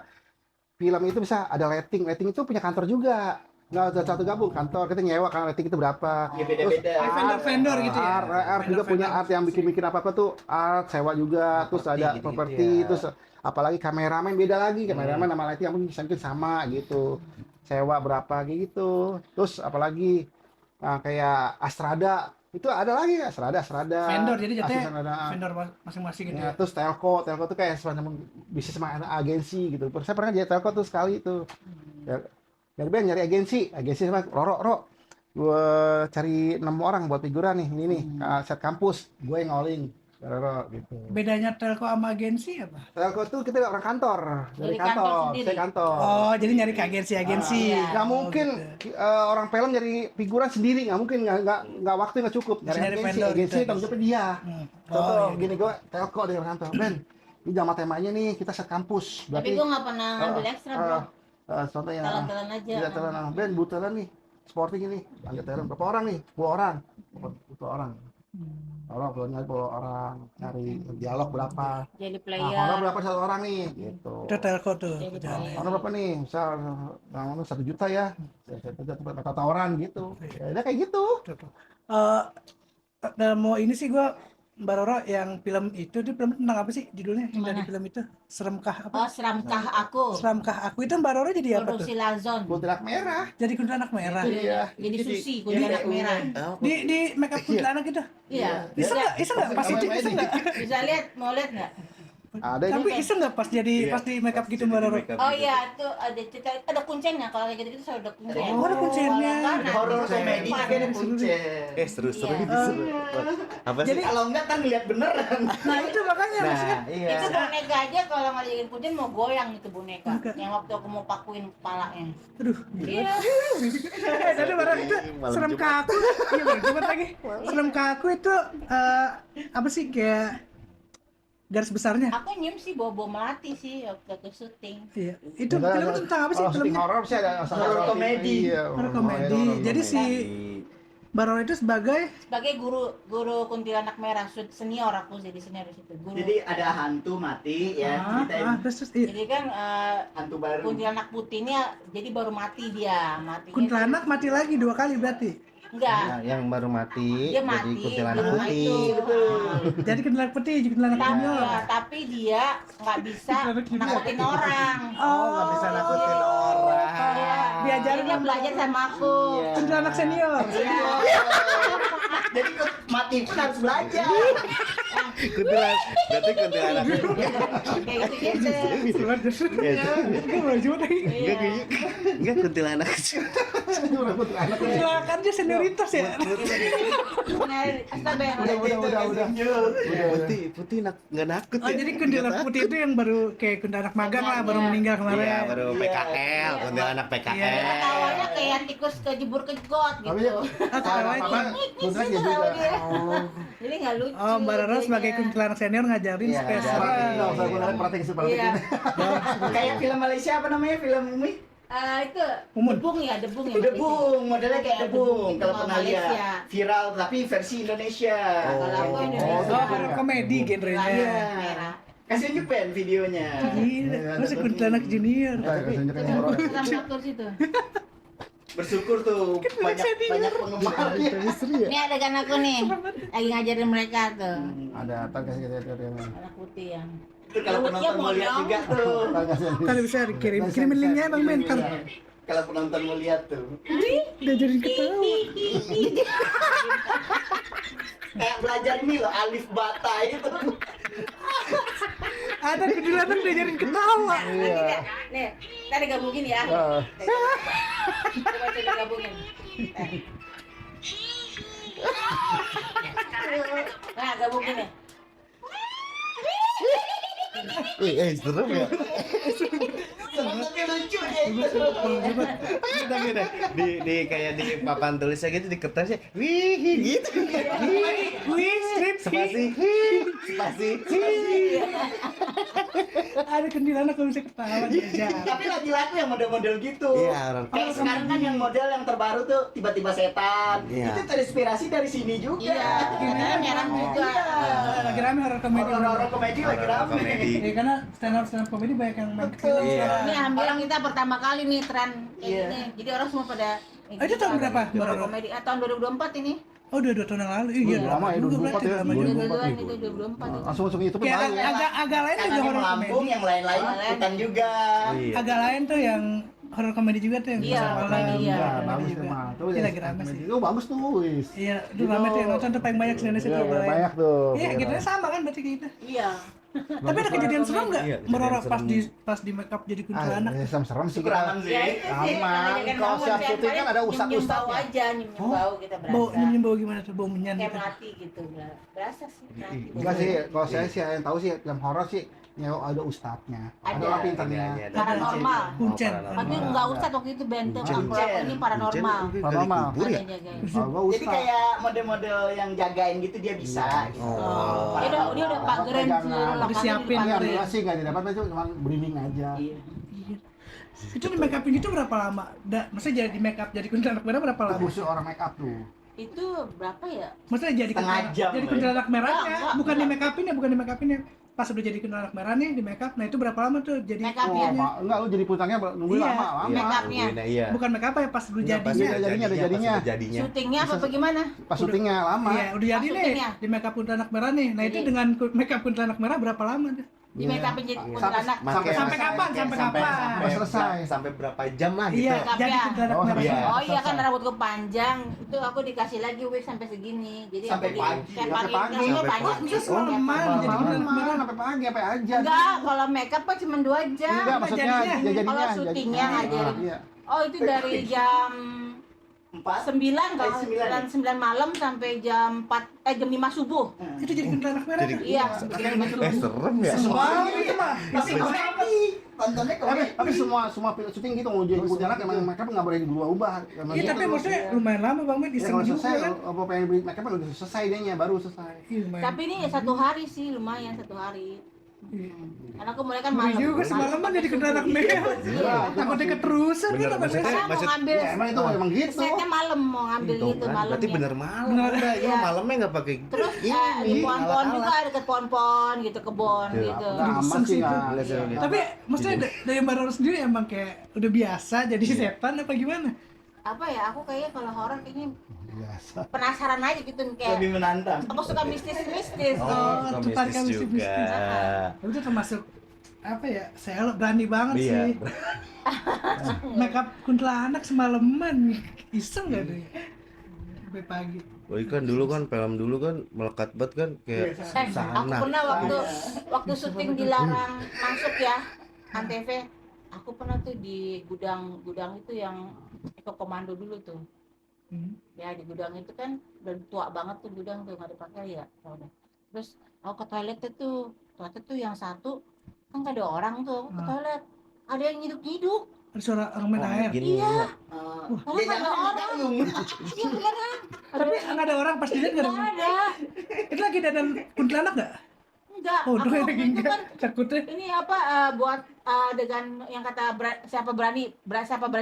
Film itu bisa ada rating itu punya kantor juga. Nggak ada satu gabung kantor, kita nyewa kan rating itu berapa. Ya, beda-beda. Vendor-vendor gitu ya. Art juga punya art yang bikin apa tuh art sewa juga, terus ada gitu-gitu properti, ya. terus apalagi kameramen beda lagi, kameramen sama lighting yang mungkin sama gitu, sewa berapa gitu, terus apalagi kayak Astrada itu ada lagi Astrada Vendor jadi jatuhnya Astrada. vendor masing-masing gitu Ya, ya. terus telco tuh kayak semacam bisnis sama agensi gitu. Saya pernah jadi telco tuh sekali tuh. Ya, dari Ben nyari agensi sama Roro. Gue cari 6 orang buat figuran nih, ini nih, set kampus, gue yang ngolin. Roro gitu. Bedanya telco sama agensi apa? Telco tuh kita orang kantor, dari Dari kantor kantor, sendiri. saya kantor. Oh, jadi nyari ke agensi-agensi. iya. Nggak mungkin orang film nyari figuran sendiri, nggak mungkin, nggak waktu nggak cukup. Mesti nyari vendor agensi gitu. tanggung jawabnya dia. Contoh iya. gini gue telco dari orang kantor, Ben, ini drama temanya nih kita set kampus. Tapi gua nggak pernah ngambil ekstra, bro. Contoh ya. Talent-talent aja. Iya, talent. Ben, butuh talent nih. Sporting ini. Panggil talent. Berapa orang nih? 10 orang. Butuh orang. Orang nyari 10 orang. Cari dialog berapa. Jadi Nah, player. orang berapa satu orang nih? Gitu. Itu telco tuh. Jadi kerjaannya. player. Orang berapa nih? Misal yang 1 juta ya. Berapa tawaran gitu. Ya udah kayak gitu. Mau ini sih gua Mbak Roro yang film itu film tentang apa sih judulnya yang dari Mana? film itu? Seremkah Oh, apa? Seramkah Aku. Seramkah aku itu Mbak Roro jadi apa tuh? Produksi Lazon. Kuntilanak merah. Jadi kuntilanak merah. Iya. Jadi Susi, kuntilanak merah. Di make up kuntilanak gitu. Iya. Bisa nggak? Pas itu bisa nggak? Bisa lihat, mau lihat nggak? Ada Tapi ini. bisa nggak pas jadi pas di make up gitu Mbak Roro? Oh iya, itu ada cerita, ada kuncinya. Kalau kayak gitu-gitu saya udah kuncen. Oh, ada kuncinya. Horor komedi Kuncinya. kan ada kuncen. Seru Iya. itu seru. Apa sih? Jadi Kalau enggak kan lihat beneran. nah itu makanya maksudnya iya. Itu boneka aja kalau nggak dijadiin kuncen mau goyang itu boneka. Enggak. Yang waktu aku mau pakuin kepalanya. aduh. Iya. Jadi Mbak itu Malam serem Jumat. kaku. Iya, Mbak, Jumat lagi. Serem kaku itu apa sih kayak garis besarnya. Aku nyium sih bobo melati sih waktu syuting. Iya. Itu filmnya tentang apa sih Kalau syuting filmnya? horor sih ada Horor komedi. Iya, Horor komedi. Jadi si Mbak Roro itu sebagai Sebagai guru kuntilanak merah senior, aku jadi senior di situ. Guru. Jadi ada hantu mati ya, ceritain terus iya. Jadi kan hantu baru. kuntilanak putihnya jadi baru mati dia, matinya. kuntilanak mati lagi 2 kali berarti. Enggak. yang baru mati Dia jadi mati kuntilanak di rumah putih. itu. Jadi kuntilanak putih, jadi kuntilanak Tapi, junior. tapi dia nggak bisa nakutin orang. Oh, nggak bisa nakutin orang. Iya. Diajarin Dia belajar sama aku. Kuntilanak senior. Iya. Jadi mati pun harus belajar. Kuntilanak, berarti kuntilanak. Kayak gitu-gitu. Enggak kuntilanak. Kuntilanak kan dia senioritas ya. Udah. Putih nggak nakut Oh, ya. jadi kuntilanak putih itu yang baru kayak kuntilanak magang lah, baru meninggal kemarin. Iya, baru PKL, kuntilanak PKL. Ketawanya kayak tikus kejebur ke got Tapi gitu. kuntilanak ya juga. Jadi nggak lucu. Oh, Mbak Roro sebagai jadinya. kuntilanak senior ngajarin Iya, supaya Nggak serem. usah gue lihat praktek Iya. Kayak film Malaysia apa namanya film ini? Itu Umun. debung ya. Debung, modelnya kayak debung. Debung, Kalau itu pernah Malaysia. lihat viral tapi versi Indonesia. Kalau aku Oh, Indonesia. horor komedi genrenya. Iya. Merah. Kasih unjukin videonya. Gila, masa kuntilanak junior. Sama aktor situ. Bersyukur tuh banyak penggemarnya. Ini adegan aku nih, lagi ngajarin mereka tuh. Ada tar kasih kita Anak putih yang. Itu kalau penonton mau lihat juga tuh. Kalau bisa kirimin linknya Bang Ben. Ntar Kalau penonton mau lihat tuh. diajarin ketawa. Kayak belajar ini loh alif bata itu. Ada kuntilanak diajarin ketawa. Iya. Nih, kita digabungin ya. Coba gabungin. Nah, gabungin nih. Serem ya. Penontonnya lucu ya itu. Tapi udah di kayak di papan tulisnya gitu di kertasnya. Wih gitu. Wih, Spasi. Spasi. ada kuntilanak kalau bisa ketawa diajar. Tapi lagi-lagi yang model-model gitu. Iya, orang. Kayak sekarang kan yang model yang terbaru tuh tiba-tiba setan. Iya. Itu terinspirasi dari sini juga. Iya, kita merah juga. Lagi rame horor komedi. Horor komedi lagi rame. Komedi. Ya karena stand up komedi banyak yang main ke film Betul. sekarang. Ini hampir kita pertama kali nih tren kayak Iya. gini. Jadi orang semua pada Itu tahun berapa, Mbak horor Roro? komedi. Tahun 2024 ini. Oh, udah 2 tahun yang lalu. Iya, Lama ya, 2024 berarti, ya, lama juga. 2024. Duluan itu 2024 itu. Langsung masuk itu Kayak banyak. agak lain Yang juga ada horor Lampung, komedi. yang lain-lain ikutan juga. Iya. Agak lain tuh yang horor komedi juga tuh yang Iya, Pasar Malam, komedi, iya. komedi Bagus juga. emang. Tuh Ini ya, lagi rame sih. Oh bagus tuh, wis. Iya, itu rame tuh yang nonton tuh paling banyak di Indonesia Iya, tuh. Bang. banyak tuh. Iya, gitu sama kan berarti kita. Iya. Tapi ada kejadian serem nggak? Iya, Meroro kejadian pas di make up jadi Ah, kuntilanak. serem sih Super kita. aman sih. Ya itu sih. Aman. Kan Kalau bangun siap tiap syuting hari kan ada nyium-nyium ustad-ustadnya. bau aja, nyium bau kita berasa. Bau nyium bau gimana tuh? Bau menyan Kayak gitu. melati gitu, berasa sih. melati. Enggak sih, kalau saya sih yang tahu sih yang horor sih ya ada ustadznya. Ada Ada. orang pintarnya. Paranormal. Kuncen. Tapi enggak usah waktu itu bente Kuncen. aku ini paranormal. Paranormal. Kubur ya? Ada jagain. Kalau gua Jadi ustad. kayak model-model yang jagain gitu dia bisa. gitu. Oh. Dia udah pagerin Jangan. seluruh Udah lapangan siapin Ini dipagerin. alhamdulillah sih nggak didapat, itu cuma briefing aja. Iya. Itu di make upin itu berapa lama? Maksudnya jadi make up jadi kuntilanak merah berapa Itu lama? khusus orang make up tuh. Itu berapa ya? Maksudnya jadi Setengah jam, jadi ya? kuntilanak merahnya, Enggak, bukan di enggak. make upin ya, bukan di make upin ya. Pas udah jadi kuntilanak merah nih di make up, nah itu berapa lama tuh jadi Make up Oh, ya? enggak lu jadi puntangnya nunggu Iya. lama. Make up-nya. Iya. bukan make up ya pas lu Iya, pas jadinya. udah jadinya, udah jadinya. pas udah jadinya. Syutingnya apa bagaimana? Pas syutingnya lama. Iya, udah jadi Pas nih syutingnya. di make up kuntilanak merah nih. Nah, itu Jadi- dengan make up kuntilanak merah berapa lama tuh? Di make up jadi Sampai- kuntilanak. Sampai kapan? Sampai kapan? Sampai selesai. Sampai berapa jam lah gitu. Iya, Make up jadi ya? kuntilanak Oh, merah. iya. Oh iya kan rambutku panjang, itu aku dikasih lagi wig sampai segini. Jadi Sampai aku pagi, kayak sampai pagi. Sampai Sampai pagi. pagi. Bisa semalaman jadi Malam kuntilanak merah. sampai pagi sampai aja. Enggak, kalau make up kan cuma 2 jam. Enggak, maksudnya jadinya. jadinya. Kalau syutingnya ngajarin. Iya. Oh itu dari jam 9 kalau sembilan. 9 malam sampai jam 5 subuh. Itu jadi kuntilanak merah. Iya, sampai jam 5 subuh. Serem ya. Semua Itu mah tapi komedi. Tontonnya komedi. tapi semua film syuting gitu mau jadi kuntilanak emang mereka nggak boleh berubah-ubah. Iya, tapi maksudnya lumayan lama Bang Ben ya, iseng kalau juga selesai kan. apa pengen beli mereka udah selesai dehnya baru selesai. Iya, lumayan. Tapi ini 1 hari sih lumayan 1 hari. Karena aku mulai kan Ngeri malam. juga semalaman jadi kuntilanak merah. Iya. Takutnya keterusan Bener, kan apa maksudnya- Karena mau ngambil Ya emang itu emang gitu. setnya malam mau ngambil Tuh gitu kan, malam. berarti bener malam udah. Ini Iya. malamnya nggak pakai Terus di ini pohon-pohon juga alat-alat. deket pohon-pohon gitu kebon Iya, gitu. Nggak aman sih nggak. Nggak seru gitu. Tapi maksudnya dari Mbak Roro sendiri emang kayak udah biasa jadi setan apa gimana? Apa ya? Aku kayaknya kalau horor kayaknya Biasa. penasaran aja gitu kayak. Lebih menantang. Aku suka mistis-mistis. Oh, Oh, suka tertarik mistis sama juga. mistis. Itu termasuk apa ya? Saya berani banget Iya. sih. Make up kuntilanak semalaman. Iseng gak tuh? Sampai pagi. Oh kan dulu kan film dulu kan melekat banget kan kayak Aku sana. pernah waktu syuting dilarang masuk ya Antv. Aku pernah tuh di gudang itu yang Eko Komando dulu tuh. Ya di gudang itu kan udah tua banget tuh gudang tuh nggak dipakai ya. Ya udah. Terus aku ke toilet toilet tuh yang satu kan nggak ada orang tuh. Aku ke toilet ada yang nyiduk-nyiduk. Ada suara orang main air. Gini Iya. ya. Karena nggak ada orang. Iya beneran. Tapi nggak ada orang pas dilihat nggak Nggak ada. ada. Itu lagi dandan kuntilanak nggak? Enggak. Oh, Aku udah waktu lagi itu enggak. kan Takutnya. ini apa buat adegan yang kata siapa berani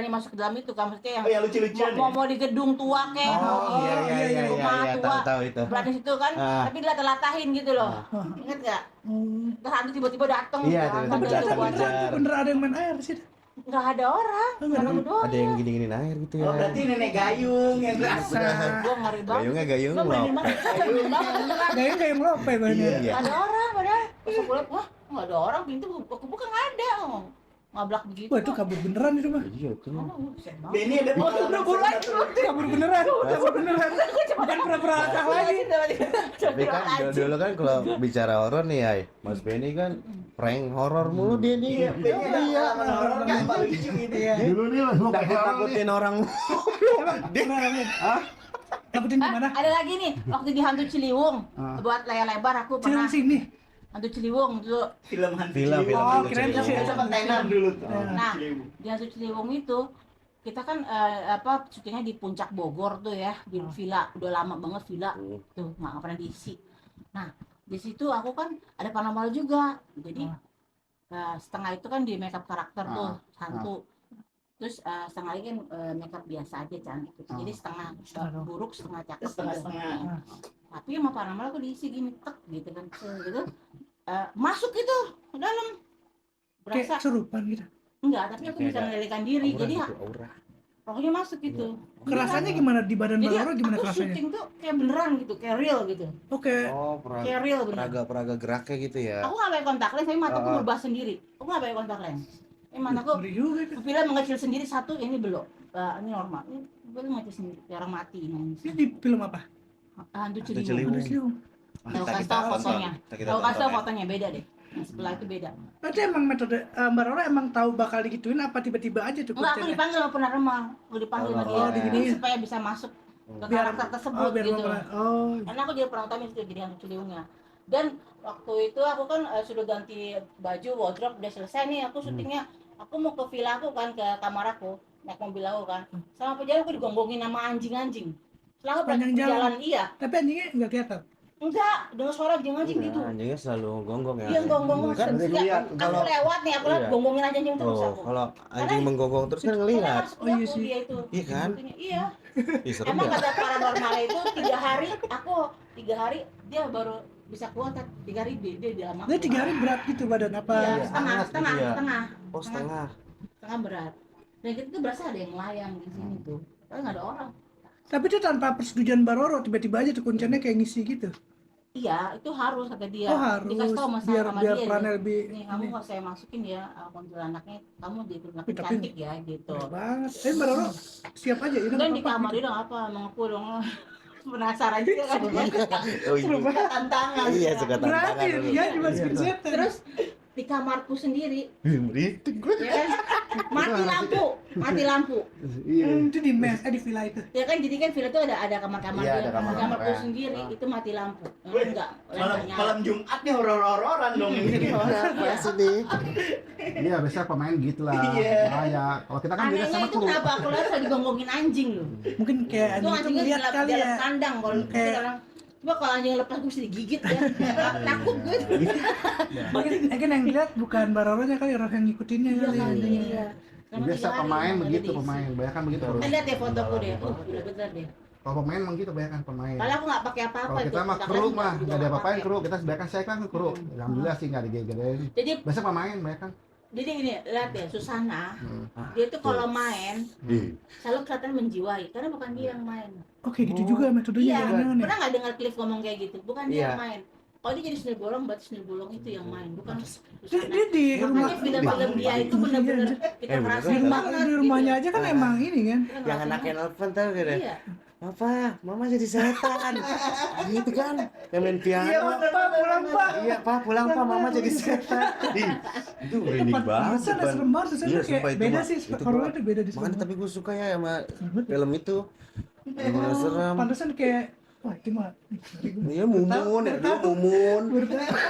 masuk ke dalam itu kan maksudnya yang Oh ya lucu-lucuan ya. mau di gedung tua kayak Oh iya rumah tua tahu itu. berani situ kan Ah. tapi dilatah-latahin gitu loh inget nggak Oh. terus hantu tiba-tiba datang Iya, kan, tiba-tiba sampai datang, buat- ngejar. Bener ada yang main air sih. nggak ada orang nggak ada. cuma doang Ada yang gini-giniin air gitu ya. Oh berarti nenek gayung yang berasa. gua ngeri banget Gayungnya gayung gua berani loh. banget berani banget beneran. Gayung kayak ngelope banyak. Iya. nggak ada orang padahal pas aku lihat wah nggak ada orang pintu aku buka nggak ada ngablak begitu Wah itu kabur beneran itu mah. Iya tuh. Mana, buset banget. Benny ada pengalaman Kabur beneran. Kabur beneran. Bukan pura-pura akal lagi. Tapi kan dulu kan kalau bicara horor nih ay, Mas Benny kan prank horor mulu dia nih. Iya, Benny ada pengalaman horor kan lucu gitu. Iya. Dulu nih lu Takut-takutin orang. Takutin gimana? Ada lagi nih, waktu di Hantu Ciliwung, buat layar lebar aku pernah Jangan sini. Hantu Ciliwung dulu. Film hantu Film, Ciliwung. film Oh, hantu kirain Ciliwung. sih. Sempat tenar dulu tuh. Nah, Ciliwung. di Hantu Ciliwung itu kita kan syutingnya di puncak Bogor tuh ya, di villa, udah lama banget villa tuh nggak pernah diisi. Nah, di situ aku kan ada paranormal juga, jadi setengah itu kan di makeup karakter tuh hantu. Terus setengah lagi kan makeup biasa aja cantik gitu. Jadi setengah buruk setengah cakep Setengah-setengah. tapi sama paranormal aku diisi gini tek gitu kan gitu masuk gitu ke dalam berasa Kayak kesurupan gitu. enggak tapi aku bisa mengendalikan diri jadi Aura. pokoknya masuk gitu Kerasanya gimana di badan jadi Mbak Roro gimana aku kerasanya? syuting tuh kayak beneran gitu kayak real gitu Oke. Oh, kayak real bener peraga-peraga geraknya gitu ya. aku nggak pakai kontak lens tapi mataku berubah sendiri aku nggak pakai kontak lens mataku Ngeri juga itu. pupilnya mengecil sendiri satu ini belum ini normal ini belum mengecil sendiri kayak orang mati ini Ini di film apa? hantu Ciliwung. Ciliwung Ada Ciliwung. Tahu kasih tahu fotonya. kita Tahu kasih tahu tonton ya. fotonya beda deh. Yang sebelah itu beda. Berarti emang metode Mbak Roro emang tahu bakal digituin apa tiba-tiba aja tuh Enggak, aku kuncinya? dipanggil sama penerima. Aku dipanggil Oh, sama dia. oh, Diginiin iya. supaya bisa masuk ke Biar- karakter tersebut Oh, biar gitu. Oh, Karena aku jadi peran utama itu jadi hantu Ciliwungnya. Dan waktu itu aku kan sudah ganti baju, wardrobe udah selesai nih. Aku syutingnya. Aku mau ke villa aku kan, ke kamar aku, naik mobil aku kan. Sama perjalanan aku digonggongin sama anjing-anjing. Selama Sepanjang perjalanan iya. tapi anjingnya nggak kelihatan. Enggak, dengar suara anjing-anjing gitu. Anjingnya selalu gonggong ya. Iya, gonggong Kan setiap aku kalau lewat nih, aku lihat iya. gonggongin anjing terus oh, aku. kalau anjing menggonggong terus kan Karena ngelihat. masuk Oh, iya aku sih. dia itu. Iya kan? Iya. Ih, serem Emang ya. kata paranormal itu 3 hari, aku 3 hari dia baru bisa kuat. 3 hari dia di dalam aku. Dia 3 hari berat gitu badan apa? Iya, Iya, setengah, hangat setengah, gitu ya. setengah, Oh, setengah. setengah berat. Dan kita tuh berasa ada yang melayang di sini tuh. Tapi nggak ada orang. Tapi itu tanpa persetujuan Mbak Roro tiba-tiba aja tuh kuncinya kayak ngisi gitu. Iya, itu harus kata dia. Oh harus Dikasih tahu biar sama biar dia. perannya lebih Nih kamu kalau saya masukin ya kuntilanaknya, kamu jadi kuntilanak Tapi- cantik ya gitu. Keren banget. Mbak Roro siap aja ini Dan nggak di apa-apa. kamar dia dong apa emang aku dong penasaran juga kan. Oh, iya. Tantangan. Iya, suka Berarti tantangan dulu. dia dimasukin setan. Terus di kamarku sendiri, Berisik gue. ya kan? Mati lampu. Iya. Itu di mes, di villa itu. Ya kan, jadi kan villa itu ada kamar-kamar Iya, dia. ada kamar-kamar Kamarku ya. sendiri itu mati lampu. Wih, Enggak, Malam nyala. malam Jumat nih horor-hororan dong ini. Pasti nih. Iya, biasanya pemain gitu lah. Iya. Bahaya. Kalau kita kan beda Anehnya sama itu kru. kenapa aku lihat selalu digonggongin anjing loh. Mungkin kayak Itu anjing itu anjingnya ngeliat di kali dalam ya. kandang kalau Kayak- orang. Coba kalau anjing lepas gue bisa digigit ya. Takut gue. Mungkin yang dilihat bukan baroronya kali, orang yang ngikutinnya Iya kali. kali. anjingnya. Iya. Selama Biasa 3 hari pemain nggak ada begitu, diisi. pemain. Banyak kan begitu. Lihat deh fotoku deh. Udah bener deh. Kalau pemain emang gitu, banyak kan pemain. Kalau aku nggak pakai apa-apa. Kalau kita tuh, mah kita kru kan mah juga nggak ada apa-apain pakai. kru. Kita sebenarnya saya kan kru. Alhamdulillah sih nggak digedein. Jadi Biasa pemain banyak kan. gini lihat ya Susana. Hmm. Dia tuh kalau main Ih, selalu kelihatan menjiwai karena bukan dia yang main. Oke, gitu juga metodenya Iya, jangan-jangan ya. pernah nggak dengar Cliff ngomong kayak gitu? Bukan dia Iya. yang main. Kalau dia jadi sendiri bolong, berarti sendiri bolong itu yang main, bukan Dia, Susana. dia di rumah Makanya film-film dia itu bener-bener kita beneran. ngerasain di rumah banget di rumahnya gitu. aja kan emang ini kan. Kita yang ngerasain anaknya banget. nelfon tau gak deh? Iya. Apa? Mama jadi setan. Gitu kan? Yang main piano. Pulang Pak. Iya, Pak, pulang Pak, Mama jadi setan. Ih, itu merinding banget. Susana Ban. serem banget, Susana Iya, kayak sumpah itu beda mah. sih, Itu horornya gua- tuh beda di Makanya sana. tapi gue suka ya sama film itu. Bener serem. Pantesan kayak, wah itu mah. Iya, Mumun, ya dulu Mumun.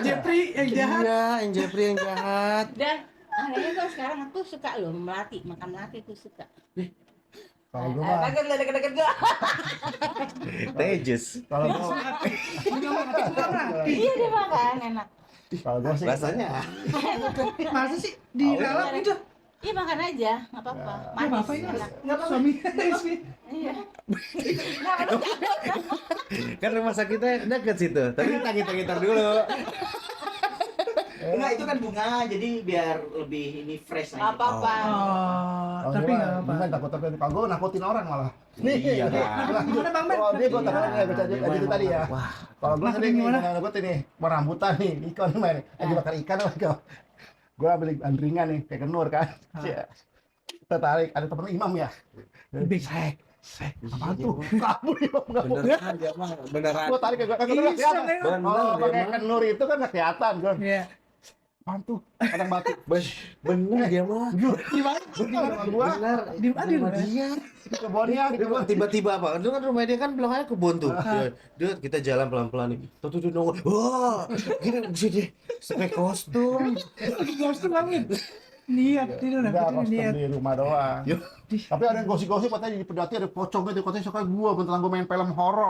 Jeffrey yang jahat. Iya, yang Jeffrey yang jahat. Dan akhirnya kalau sekarang aku suka loh melati, makan melati aku suka. Kalau gue mah, Kaget lo deket-deket gua. Tejas. kalau gue, Iya dia makan enak. kalau gue sih. Rasanya Masa sih dilalap gitu? Iya makan aja, nggak apa-apa. Nggak apa-apa ya. enak. Suami istri. Iya. kan rumah sakitnya deket situ. Tapi kita gitar-gitar dulu. Enggak, itu kan bunga, jadi biar lebih ini fresh Nggak aja. apa-apa. Oh, Kalau tapi gua nggak apa-apa. bukan takut-takut. Kalau gue nakutin orang malah. Iya kan. Gimana Bang Ben? Oh, dia gue takut ya, baca aja tadi ya. Wah, Kalau gue Nakutin sering nih, gimana? gue nih, mau rambutan nih, ikan main, lagi bakar ikan lagi kau. Gue ambil andringan nih, kayak kenur kan. Iya. Tertarik, ada temen imam ya. Big. Apaan tuh? Kabur imam kabur. beneran dia mah, beneran. Gue tarik ke kenur Iseng kelihatan. ya. Bener Kalau dia pakai mah. kenur itu kan nggak kelihatan kan. Iya. Apaan tuh? Kadang batik. Bener dia mah. Gimana? Sama gua. Bener. Di mana Rumah dia? dia. Kebunnya Dia mah tiba-tiba apa? Itu kan rumah dia kan belakangnya kebun tuh. Dia kita jalan pelan-pelan nih. Tuh nongol. Wah, gini sini. Pakai kostum. Kostum banget. Niat itu Enggak, nakutin kostum niat. di rumah doang. Yuk. Tapi ada yang gosip-gosip katanya di pedati ada pocong gitu, katanya suka gua bentar gua main film horor.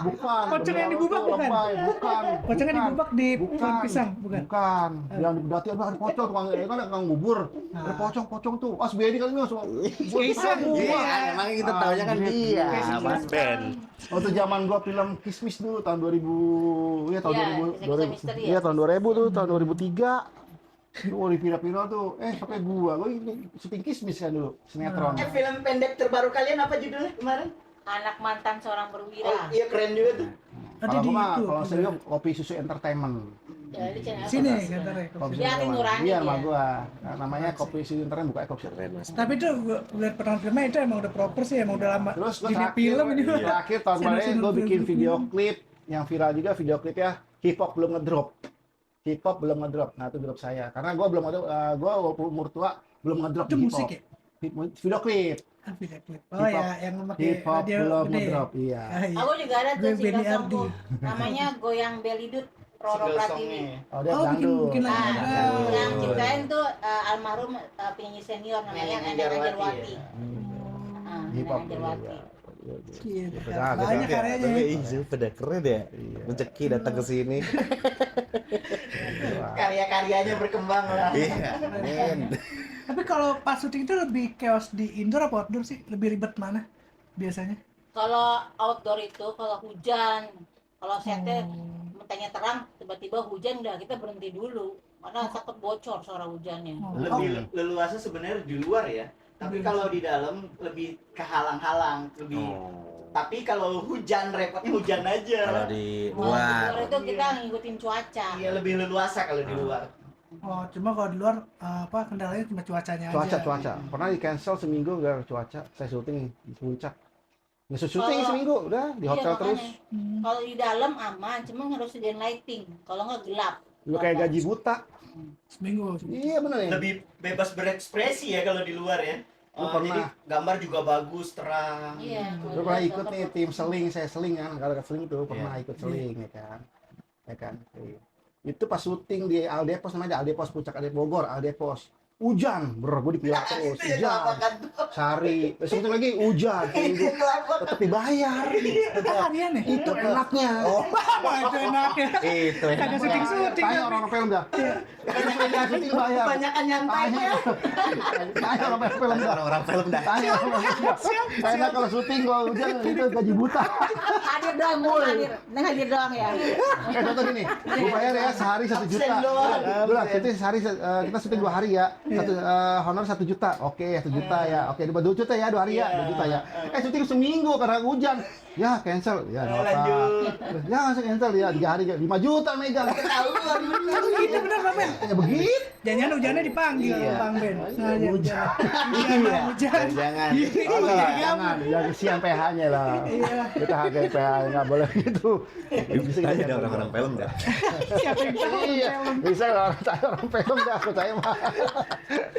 Bukan. Pocong yang dibubak bukan? Bukan. Pocong yang dibubak di pohon pisang, bukan? Bukan. Yang di pedati ada pocong tukang kan ada tukang bubur. Ada pocong tuh. As Bedi kali ini semua. Iseng. Iya, emangnya kita taunya kan dia, Mas Ben. Waktu zaman gua film Kismis dulu tahun 2000, ya tahun Iya, 2000, kisah-kisah misteri ya. iya tahun 2000 tuh, tahun 2003. Tuh di viral tuh, sampai gua ini syuting Kismis kan dulu, sinetron. Film pendek terbaru kalian apa judulnya kemarin? Anak mantan seorang Oh, perwira. iya keren juga tuh. Ada Kalau di gua mah, itu. kalau saya Kopi Susu Entertainment. Ya, di channel Sini apa? kantornya. Kopi Dia Ati Nurani Iya, ya? sama gua. Nah, namanya Kopi Susu Entertainment, buka Kopi Susu. Keren, Mas. Tapi itu gua lihat pertama filmnya itu emang udah proper sih, emang udah lama. Terus gua Jadi film ini mah. terakhir tahun kemarin Sinopsis gua bikin film. video klip yang viral juga, video klipnya hip hop belum ngedrop. Hip hop belum ngedrop. Nah, itu drop saya. Karena gua belum ada gua walaupun umur tua belum ngedrop Itu di hip musik hop. ya? Video klip. Ah, video klip. Oh Hip hop. ya, yang pakai Hip hop radio belum gede. ngedrop, iya. Ah, iya. Aku juga ada tuh Gue single Benny songku. Ardi. Namanya Goyang Belidut Roro Single Pratiwi. songnya. Oh, dia Oh, dangdut. bikin Nah, lagi. yang ciptain tuh almarhum penyanyi senior namanya Neneng Neneng Anjarwati, Anjarwati. ya. Ah, Hip hop. Neneng Anjarwati. Iya, Nah, banyak gitu. karyanya. Tapi ya. Izu pada keren ya. Rezeki datang ke sini. Karya-karyanya berkembang lah. Iya, men. Tapi kalau pas syuting itu lebih chaos di indoor apa outdoor sih? Lebih ribet mana biasanya? Kalau outdoor itu kalau hujan, kalau setnya mentanya terang, tiba-tiba hujan udah kita berhenti dulu karena takut bocor suara hujannya. Lebih leluasa sebenarnya di luar ya. Tapi kalau di dalam lebih kehalang-halang, lebih. Tapi kalau hujan repotnya hujan aja. Kalau di Kalau di luar luar. itu kita ngikutin cuaca. Iya lebih leluasa kalau di luar. Oh, cuma kalau di luar apa kendalanya cuma cuacanya aja. Cuaca. Pernah di cancel seminggu gara cuaca. Saya syuting di puncak. Nggak syuting Kalau- seminggu, udah di Iya, hotel makanya. terus. Kalau di dalam aman, cuma harus sediain lighting. Kalau nggak gelap. Lu kayak gaji buta. Seminggu. Iya bener ya. Lebih bebas berekspresi ya kalau di luar ya. Lu pernah- Jadi gambar juga bagus, terang. Iya. Lu pernah ikut nih tim seling, saya seling kan, kalau seling tuh pernah ikut seling ya kan. Ya kan. Iya. Itu pas syuting di Aldepos namanya Aldepos Puncak Bogor, Aldepos. Hujan, gue dipilak terus, hujan. Sehari, besok lagi hujan, tetap dibayar. Harian ya? Itu enaknya. Wah, itu enaknya. Itu ya. Kagak syuting-syuting. Tanya orang film dah. Tanya syuting bayar. Kebanyakan nyantai Tanya ya. tanya orang film dah. Orang film dah. Tanya orang film. Karena kalau syuting kalau hujan itu gaji buta. Hadir doang, hadir doang ya. Contoh gini, gue bayar ya sehari 1 juta. Absen doang. Bulan, syuting sehari kita syuting 2 hari ya. Honor 1 juta. Oke, 1 juta ya. Oke, 2 juta ya 2 hari ya. 2 juta ya. Syuting seminggu karena hujan. Ya, cancel. Ya, enggak apa. Ya, langsung cancel ya 3 hari 5 juta megang. Ketahuan bener. Itu bener Bang Ben. Ya begitu. Jangan hujannya dipanggil Iya. Bang Ben. Sengaja Hujan. Iya, hujan. Jangan. Jangan, ya kesian PH-nya lah. Iya. Kita hargai PH enggak boleh gitu. Bisa Tanya gitu. ada orang-orang film dah. Siapa yang tahu Iya, film? bisa lah orang film dah aku saya mah.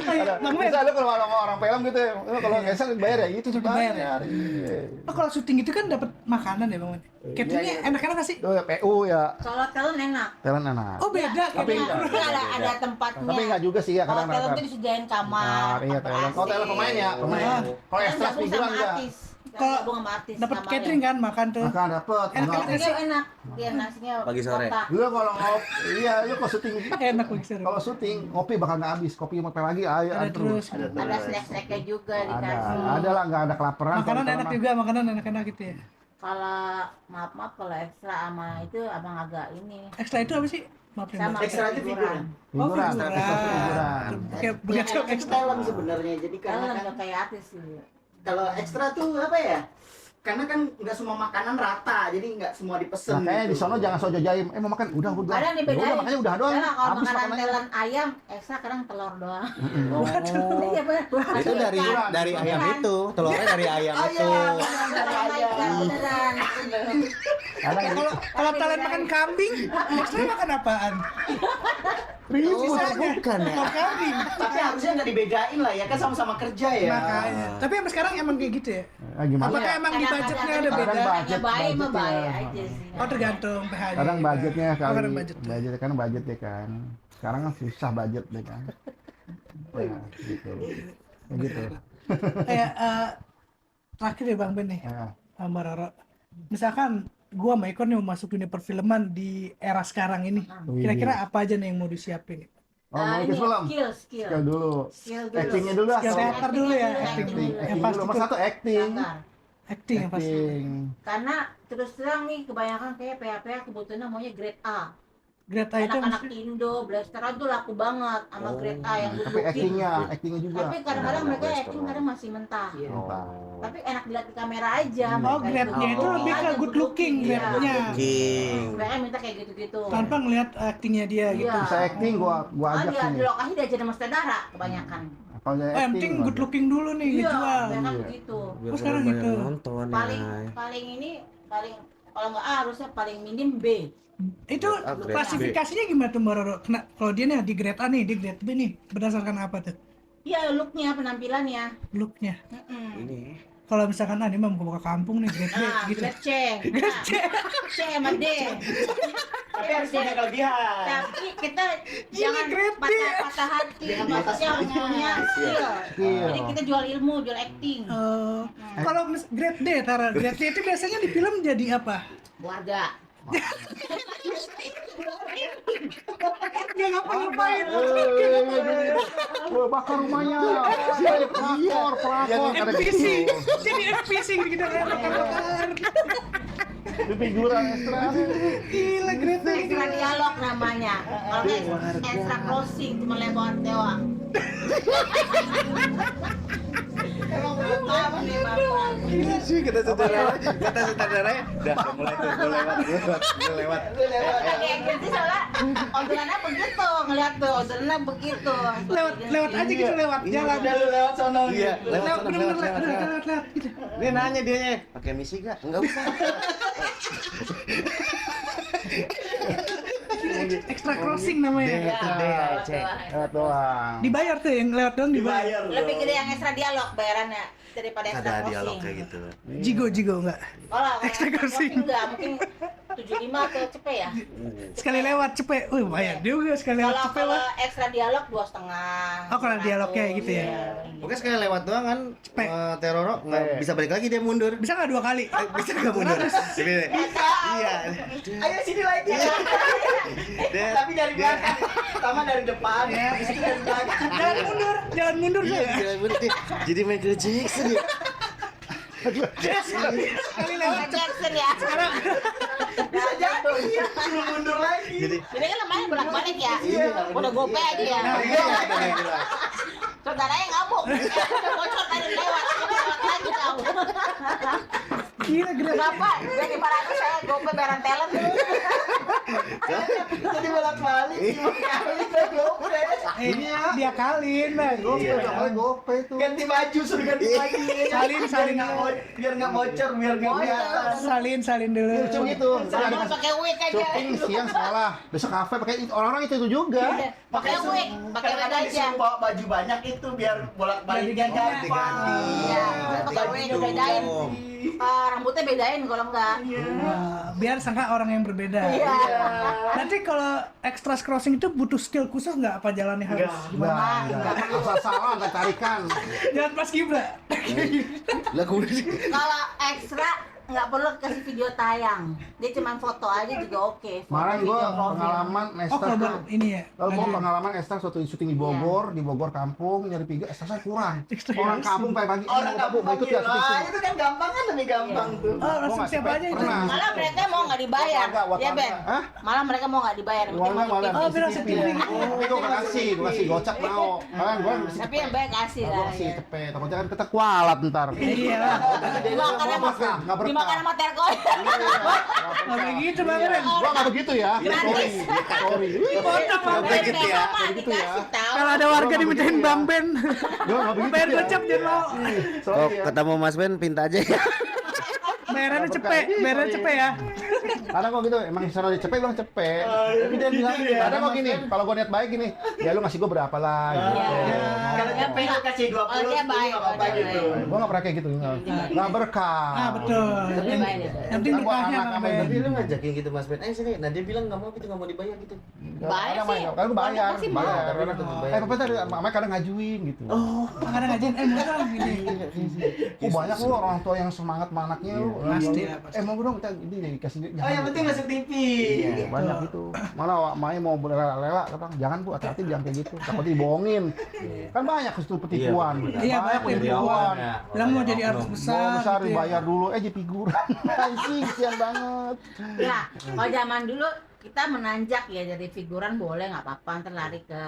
Ayo, Bang Ben. Bisa lu kalau orang film gitu ya, lu kalau ngesel bayar ya itu Dibayar ya? dibayar. Iya. Oh, kalau syuting itu kan dapat makanan ya Bang Ben? Cateringnya enak-enak nggak sih? Itu ya PU ya, Kalau talent enak. talent enak. Oh beda Tapi catering. Tapi ada tempatnya. Tapi enggak juga sih ya Kalau kadang-kadang. talent itu disediain kamar. Iya, talent. Oh, talent pemain ya, pemain. Ah. Kalau Talent ekstra gabung figuran sama enggak. artis. Kalau Gabung sama artis. Dapat kamarnya. catering kan makan tuh. Makan dapet. Enak, Enggak. enak. Dia enak. Dia nasinya Pagi sore. kotak. Lu kalau iya lu kalau syuting Enak bagi seru. kalau syuting ngopi bakal nggak habis, kopi mau lagi ayo Ada terus. Ada snack-snacknya juga Ada, dikasih. ada lah nggak ada kelaparan. Makanan kalau enak mah. juga, makanan enak-enak gitu ya. Kalau maaf kalau ekstra sama itu abang agak ini Ekstra itu apa sih? Maaf ya, sama Mbak. Ekstra aja figuran. Oh, Figuran, figuran. ekstra figuran. Kayak begitu Yang ekstra. film sebenarnya. Jadi karena kalau kan nggak kayak artis sih. kalau ekstra tuh apa ya? Karena kan nggak semua makanan rata, jadi nggak semua dipesen. Makanya di sono jangan sok jaim. Mau makan udah. Kadang Ya dibedain. udah makanya udah doang. Karena kalau Habis makanan makanannya. telan ayam ekstra kadang telur doang. Waduh. Iya benar. Itu dari ayam itu, telurnya dari ayam itu. Beneran. Kadang Kalau talent makan kambing, ekstra makan apaan? Bukan ya. Makan kambing. Tapi harusnya nggak dibedain lah ya, kan sama-sama kerja ya. Makanya. Tapi sampai sekarang emang kayak gitu ya? gimana Apakah ya? emang di budgetnya ada Kadang beda? budget- Baik mah budgetnya. baik aja sih. Oh tergantung PH-nya. Kadang budgetnya Oh, kali. kadang budget. Budget kan budget deh kan. Sekarang kan susah budget deh kan. Ya, gitu. Ya, gitu. Kayak terakhir ya Bang Ben nih, Ya. sama Roro. Misalkan gua sama Eko nih mau masuk dunia perfilman di era sekarang ini. Kira-kira apa aja nih yang mau disiapin? Oh, mau ini ikut film? skill. Skill dulu. Skill dulu. Actingnya dulu lah. Skill teater dulu ya, acting. Acting, Yang acting pasti dulu. Nomor tuh. 1 acting. Sabar. Acting yang pasti. Acting. Karena terus terang nih kebanyakan kayak PH-PH kebutuhannya maunya grade A. Grade A itu Anak-anak Indo, blasteran tuh laku banget sama grade A yang good Tapi looking. actingnya juga. Tapi kadang-kadang mereka acting kadang masih mentah. Iya. Tapi enak dilihat di kamera aja. Oh, mereka grade-nya itu lebih ke good looking Iya. grade-nya. King. Mereka minta kayak gitu-gitu. Tanpa ngelihat actingnya dia gitu. Iya. Bisa acting gua ajak Dia sini. di lokasi dia jadi mas saudara kebanyakan. Kalau saya Oh, yang penting gua good ajak. looking dulu nih Iya, dijual. mereka Iya. begitu. Oh, sekarang gitu. Nonton Paling ya. paling ini paling kalau nggak A harusnya paling minim B. Itu Grade A, grade klasifikasinya gimana tuh Mbak Roro? Kalau dia nih di grade A nih, di grade B nih, berdasarkan apa tuh? Iya, looknya, penampilannya. Looknya. Mm-mm. Ini. Kalau misalkan ini mah buka kampung nih grade B Nah, gitu. grade C. Nah, C sama D. Tapi harus punya kelebihan. Tapi kita jangan grade B. patah hati. Maksudnya harus punya skill. Skill. Jadi kita jual ilmu, jual acting. Kalau grade D, Tara, grade D itu biasanya di film jadi apa? Warga. Dia ngapa-ngapain. Gua bakar rumahnya. Pelakor. NPC, jadi NPC gitu kan. Itu figuran ekstra. Gila grade D. Extra dialog namanya. Kalau nggak extra closing cuma lewat doang. Emang belum tahu nih Bapak. Gila sih kata sutradaranya. Udah mulai tuh, gue lewat. Lagi agensi soalnya orderannya begitu, ngeliat tuh orderannya begitu. Lewat aja gitu, lewat jalan. Udah lu lewat sono Iya, gitu. lewat Bener-bener lewat gitu. Dia nanya dia pakai misi gak? Enggak usah. Extra crossing namanya. Itu deh, cek. Lewat doang. Dibayar tuh yang lewat doang dibayar. Lebih gede yang extra dialog bayarannya daripada extra Ada crossing. dialog kayak gitu. Jigo enggak. Kalau Extra crossing. enggak, mungkin 75 atau cepet ya. Sekali lewat cepet. Bayar juga sekali lewat Kalau cepet kalau mah. extra dialog 2,5. Oh, kalau dialognya gitu ya. Pokoknya sekali lewat doang kan Cepet. Teroro nggak bisa balik lagi dia mundur. Bisa nggak 2 kali? Bisa nggak mundur? Iya. Ayo sini lagi. Tapi dari belakang. Pertama dari depan, habis itu dari belakang. Jangan mundur Iya, saya. bisa mundur. Jadi Michael Jackson ya. Sekali lewat cepet. Jackson ya. Sekarang Bisa jadi. Suruh mundur lagi. Jadi Ini kan lumayan bolak-balik ya. Udah gope aja ya. Saudaranya ngamuk. Udah bocor tadi lewat lagi tahu. gila gede. Berapa? Udah 500 saya gope bayaran talent. Jadi bolak-balik. Kita gope. Ini dia kalin, Bang. Iya. Gope tuh. Ganti baju, suruh ganti baju. Salin. Biar nggak bocor, biar nggak kelihatan. Salin dulu. Lucu gitu. Sama pakai wig aja. Syuting siang sekolah, besok kafe pakai orang-orang itu juga. Pakai wig, pakai wig Kadang-kadang aja. disuruh bawa baju banyak itu biar bolak-balik Ganti-ganti. ganti-ganti. Iya, pakai wig bedain. Rambutnya bedain kalau enggak. Biar sangka orang yang berbeda. Iya. Nanti kalau extra crossing itu butuh skill khusus nggak apa jalannya harus gimana? Enggak. Asal salah enggak tarikan. Jangan pas kibra. Lah kemudian Kalau ekstra nggak perlu kasih video tayang, dia cuma foto aja juga oke. Foto, Kemarin video, gua profil. pengalaman Oh Esther kalau tuh. buat ini ya. Kalau gua pengalaman Esther suatu syuting di Bogor, di Bogor kampung nyari video Esther saya kurang. Orang kampung pagi-pagi Orang kampung mau ikut ya panggil lah, syuting. itu kan gampang kan, lebih gampang tuh. Oh Gua langsung nggak siapa cepet, aja itu. pernah. Malah mereka mau nggak dibayar, Buat ya warga. Ben? Hah? Malah mereka mau nggak dibayar, yang penting Malah mau malah syuting. Oh, bilang syuting. Tapi gua kasih gocap mau. Kan gua mesti Tapi yang baik kasih Gua lah. kasih Ya. cepet. Takutnya kan kita kualat ntar. Iya. Dimakan sama Nggak berkah. dimakan sama terkoy. Oh begitu Bang Ren. Gua nggak begitu ya. Sorry. Sorry. Foto Bang Ren. gitu ya. Begitu ya. Dikasih tahu. Kalau ada warga dimintain Bang Ben, Gua nggak begitu. bayar ya. gocap jangan mau. Sorry Oh, ya. ketemu Mas Ben pinta aja ya. Bayarannya cepet ya. Kadang kok gitu, emang sana di cepet bilang cepet. Tapi dia bilang, kadang kok gini, kalau gue niat baik gini, ya lu ngasih gue berapa lah gitu. Kalau capek lu kasih 20, Oh, dia baik, nggak apa-apa oh, dia gitu. baik. Gue gak pernah kayak gitu, nggak berkah. Ah betul. Dia baik itu. Yang penting Kan gua berkahnya anak Bang sama Ben. Tapi lu ngajakin gitu Mas Ben. Sini. Nah dia bilang nggak mau gitu, nggak mau dibayar gitu. Bayar sih. Kan gue bayar, Pasti mau. bayar. Tapi tetep dibayar. Papa tadi, mamanya kadang ngajuin gitu. Kadang ngajain murah gini. Oh banyak lu orang tua yang semangat sama anaknya lu. Pasti lah, pasti. Mau dong kita ini dikasih duit. Oh, yang penting masuk TV. Iya, banyak gitu. Malah Mai mau rela-rela kata, jangan Bu, hati-hati jangan kayak gitu. Takut dibohongin. Kan banyak itu penipuan. Iya banyak penipuan. Bilang mau jadi artis Mau besar. besar gitu ya. dibayar dulu, jadi figuran. Anjing, kesian banget. Nah, kalau zaman dulu kita menanjak ya jadi figuran boleh nggak apa-apa, ntar lari ke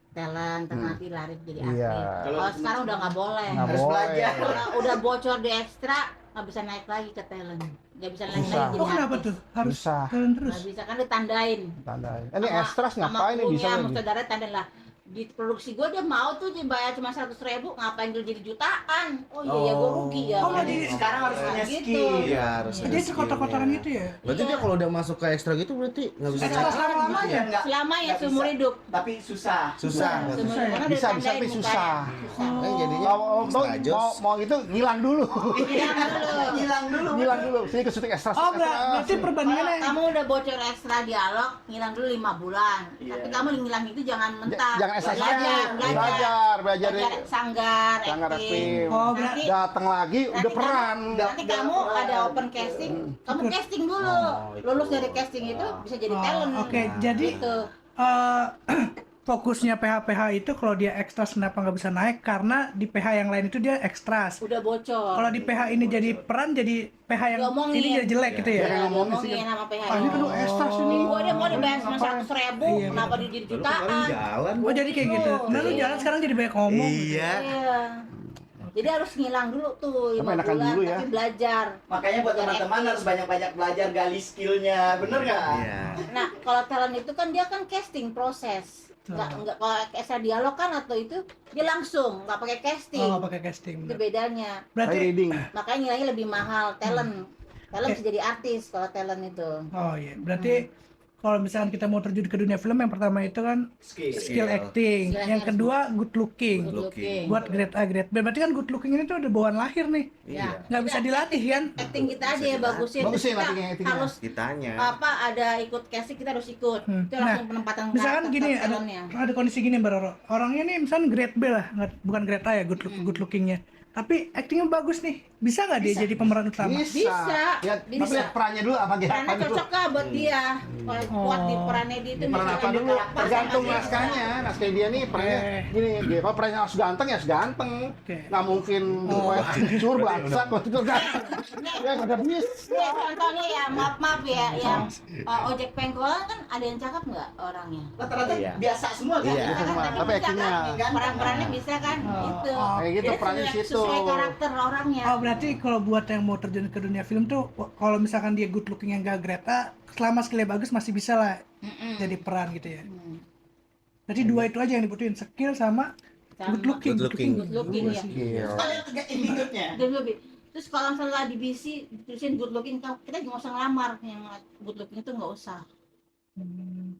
talent, ntar nanti lari jadi artis. Iya. Kalau sekarang udah nggak boleh. Nggak Harus boleh. belajar. Kalau udah bocor di ekstra nggak bisa naik lagi ke talent, nggak bisa naik Susah. lagi jadi Oh kenapa artis. tuh? Harus Susah. jalan terus. Nggak bisa kan ditandain. Tandain. Ini ekstras ngapain nih bisa sama lagi? saudara tandain lah. Di produksi gue dia mau tuh dibayar cuma 100.000, ngapain dia jadi jutaan? Oh iya ya gue rugi ya. Oh, Kan jadi sekarang harus punya gitu. skill. Iya harus. Dia sekotak-kotakan gitu ya. Berarti dia kalau udah masuk ke ekstra gitu berarti nggak bisa Ekstra naik. selama Gitu ya, nggak- Selama ya nggak seumur bisa. hidup. Tapi susah. Susah. Seumur hidup. Karena Bisa, ditandain tapi susah. mukanya. Kan jadinya Mau itu ngilang dulu. Hilang dulu. Hilang dulu. Ngilang dulu. Sini ke syuting ekstras. Oh berarti Kalau perbandingannya. kamu udah bocor ekstra dialog, ngilang dulu 5 bulan. Tapi kamu ngilang itu jangan mentah. Jangan ekstras belajar di sanggar, Sanggar acting. acting. Oh Nanti, datang lagi udah nanti peran. nanti kamu ada open casting, kamu casting dulu. Lulus dari casting itu bisa jadi Oh, talent. oke. Jadi Gitu. eh, fokusnya PH-PH itu kalau dia ekstras kenapa nggak bisa naik karena di PH yang lain itu dia ekstras. Udah bocor. Kalau di PH ini jadi peran jadi PH yang Diomongin. ini jadi jelek gitu ya. Kayak ngomongin sih. Ngomongin sama PH. Ah, ini kan lu ekstras ini. Gua dia mau dibayar cuma 100.000, Iya, kenapa dia jadi jutaan? Jalan. Oh jadi kayak gitu. Nah lu jalan sekarang jadi banyak ngomong. Iya. Iya. Jadi harus ngilang dulu tuh 5 Tapi enakan bulan, dulu ya. tapi belajar. Makanya buat teman-teman harus banyak-banyak belajar gali skillnya, bener nggak? Iya. Nah, kalau talent itu kan dia kan casting proses. Enggak kalau ekstra dialog kan atau itu dia langsung nggak pakai casting. Oh nggak pakai casting. Itu bedanya. Saya Berarti reading. Makanya nilainya lebih mahal talent. Talent bisa jadi artis kalau talent itu. oh iya berarti kalau misalkan kita mau terjun ke dunia film, yang pertama itu kan skill acting, Skill yang acting kedua good looking. Good looking. Buat grade A, grade B. Berarti kan good looking ini tuh udah bawaan lahir nih. Ya. Nggak bisa dilatih kan? Acting kita aja ya bagusin. Bagusin Terus kita actingnya, actingnya. harus Ditanya. apa ada ikut casting kita harus ikut. Itu Nah, langsung penempatan misalkan karakter gini, talentnya. ada kondisi gini Mbak Roro. Orangnya nih misalkan grade B lah, bukan grade A ya, good lookingnya. Tapi actingnya bagus nih. Bisa nggak dia jadi pemeran utama? Bisa. Ya, Bisa. tapi lihat perannya dulu apa gitu. Perannya cocok kah buat dia? Kalau kuat di perannya dia itu Peran bisa apa jadi dulu? karakter Tergantung sama dia. naskahnya. Naskah dia nih perannya gini. Kalau perannya harus ganteng ya harus ganteng. Nggak mungkin hancur belaksak waktu itu ganteng. Ya nggak bisa. Ya, contohnya ya maaf ya, yang ojek pengkolan kan ada yang cakep nggak orangnya? Rata-rata biasa semua kan? Iya. Bisa kan? Tapi Tapi bisa actingnya. kan? Peran-perannya bisa kan? Itu. Kayak gitu Jadi perannya sesuai- situ. Sesuai karakter orangnya. Oh berarti kalau buat yang mau terjun ke dunia film tuh, kalau misalkan dia good looking yang gak grade A, selama skillnya bagus masih bisa lah jadi peran gitu ya. Berarti dua itu aja yang dibutuhin, skill sama good looking. Good looking. Good looking ya. Iya. Ada tiga indikatnya. Dan lebih. Terus kalau misalnya di BC ditulisin good looking, kita nggak usah ngelamar yang good looking itu nggak usah.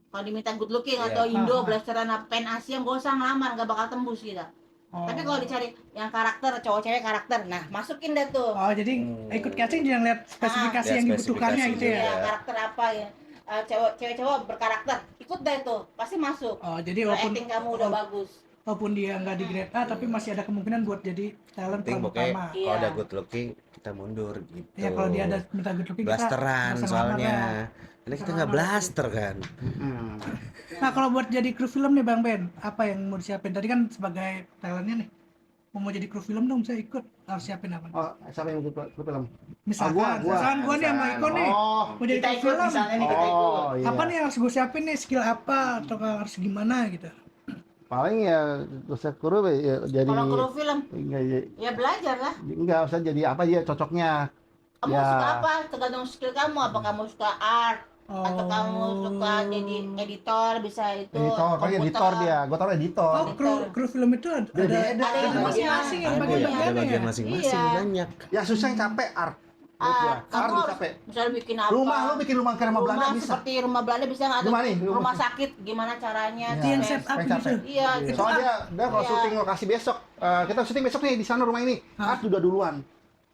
Kalau diminta good looking atau Indo, blasteran, pen Asia nggak usah ngelamar, nggak bakal tembus kita. Tapi kalau dicari yang karakter, cowok cewek karakter, nah masukin deh tuh. Oh jadi ikut casting jangan lihat spesifikasi Ya, yang dibutuhkannya spesifikasi gitu ya. Ya, karakter apa ya? Cewek cowok berkarakter, ikut deh tuh, pasti masuk. Oh jadi Kalau walaupun acting kamu udah bagus. walaupun dia nggak di grade A tapi masih ada kemungkinan buat jadi talent Penting peran pokoknya utama. kalau Iya. ada good looking kita mundur gitu. Ya kalau dia ada minta good looking blasteran kita nggak usah ngelamar soalnya. lah. Karena kita nggak blaster kan. Nah kalau buat jadi kru film nih Bang Ben, apa yang mau disiapin? Tadi kan sebagai talentnya nih, mau jadi kru film dong, saya ikut, harus siapin apa? Oh, siapa yang ikut film? Misalkan, gua. gua nih sama Iko nih, Oh, mau jadi Kita kru ikut film, misalnya nih, kita ikut. oh iya. apa nih yang harus gue siapin nih, skill apa, atau harus gimana gitu? Paling ya dosen guru ya, jadi Kalau kru film, enggak ya belajar lah. enggak usah jadi apa ya cocoknya. Kamu Ya. suka apa? Tergantung skill kamu. Apa kamu suka art? Atau kamu suka jadi editor? Bisa itu. Editor, paling komputer. editor dia. Gua tahu editor. Oh kru film itu ada Ada masing-masing yang Ada bagian-bagiannya Ada bagian ya? masing-masing Iya. banyak. Ya susah yang capek art. Kamu Art harus capek. misalnya bikin apa? Rumah lu bikin rumah kayak rumah Belanda bisa. seperti rumah Belanda bisa nggak? Rumah nih, Rumah, rumah. sakit gimana caranya? Itu yang Terus- set up Paling gitu. capek. Iya, itu Soalnya kan dia kalau Iya. syuting lokasi besok, kita syuting besok nih di sana rumah ini. Art udah duluan.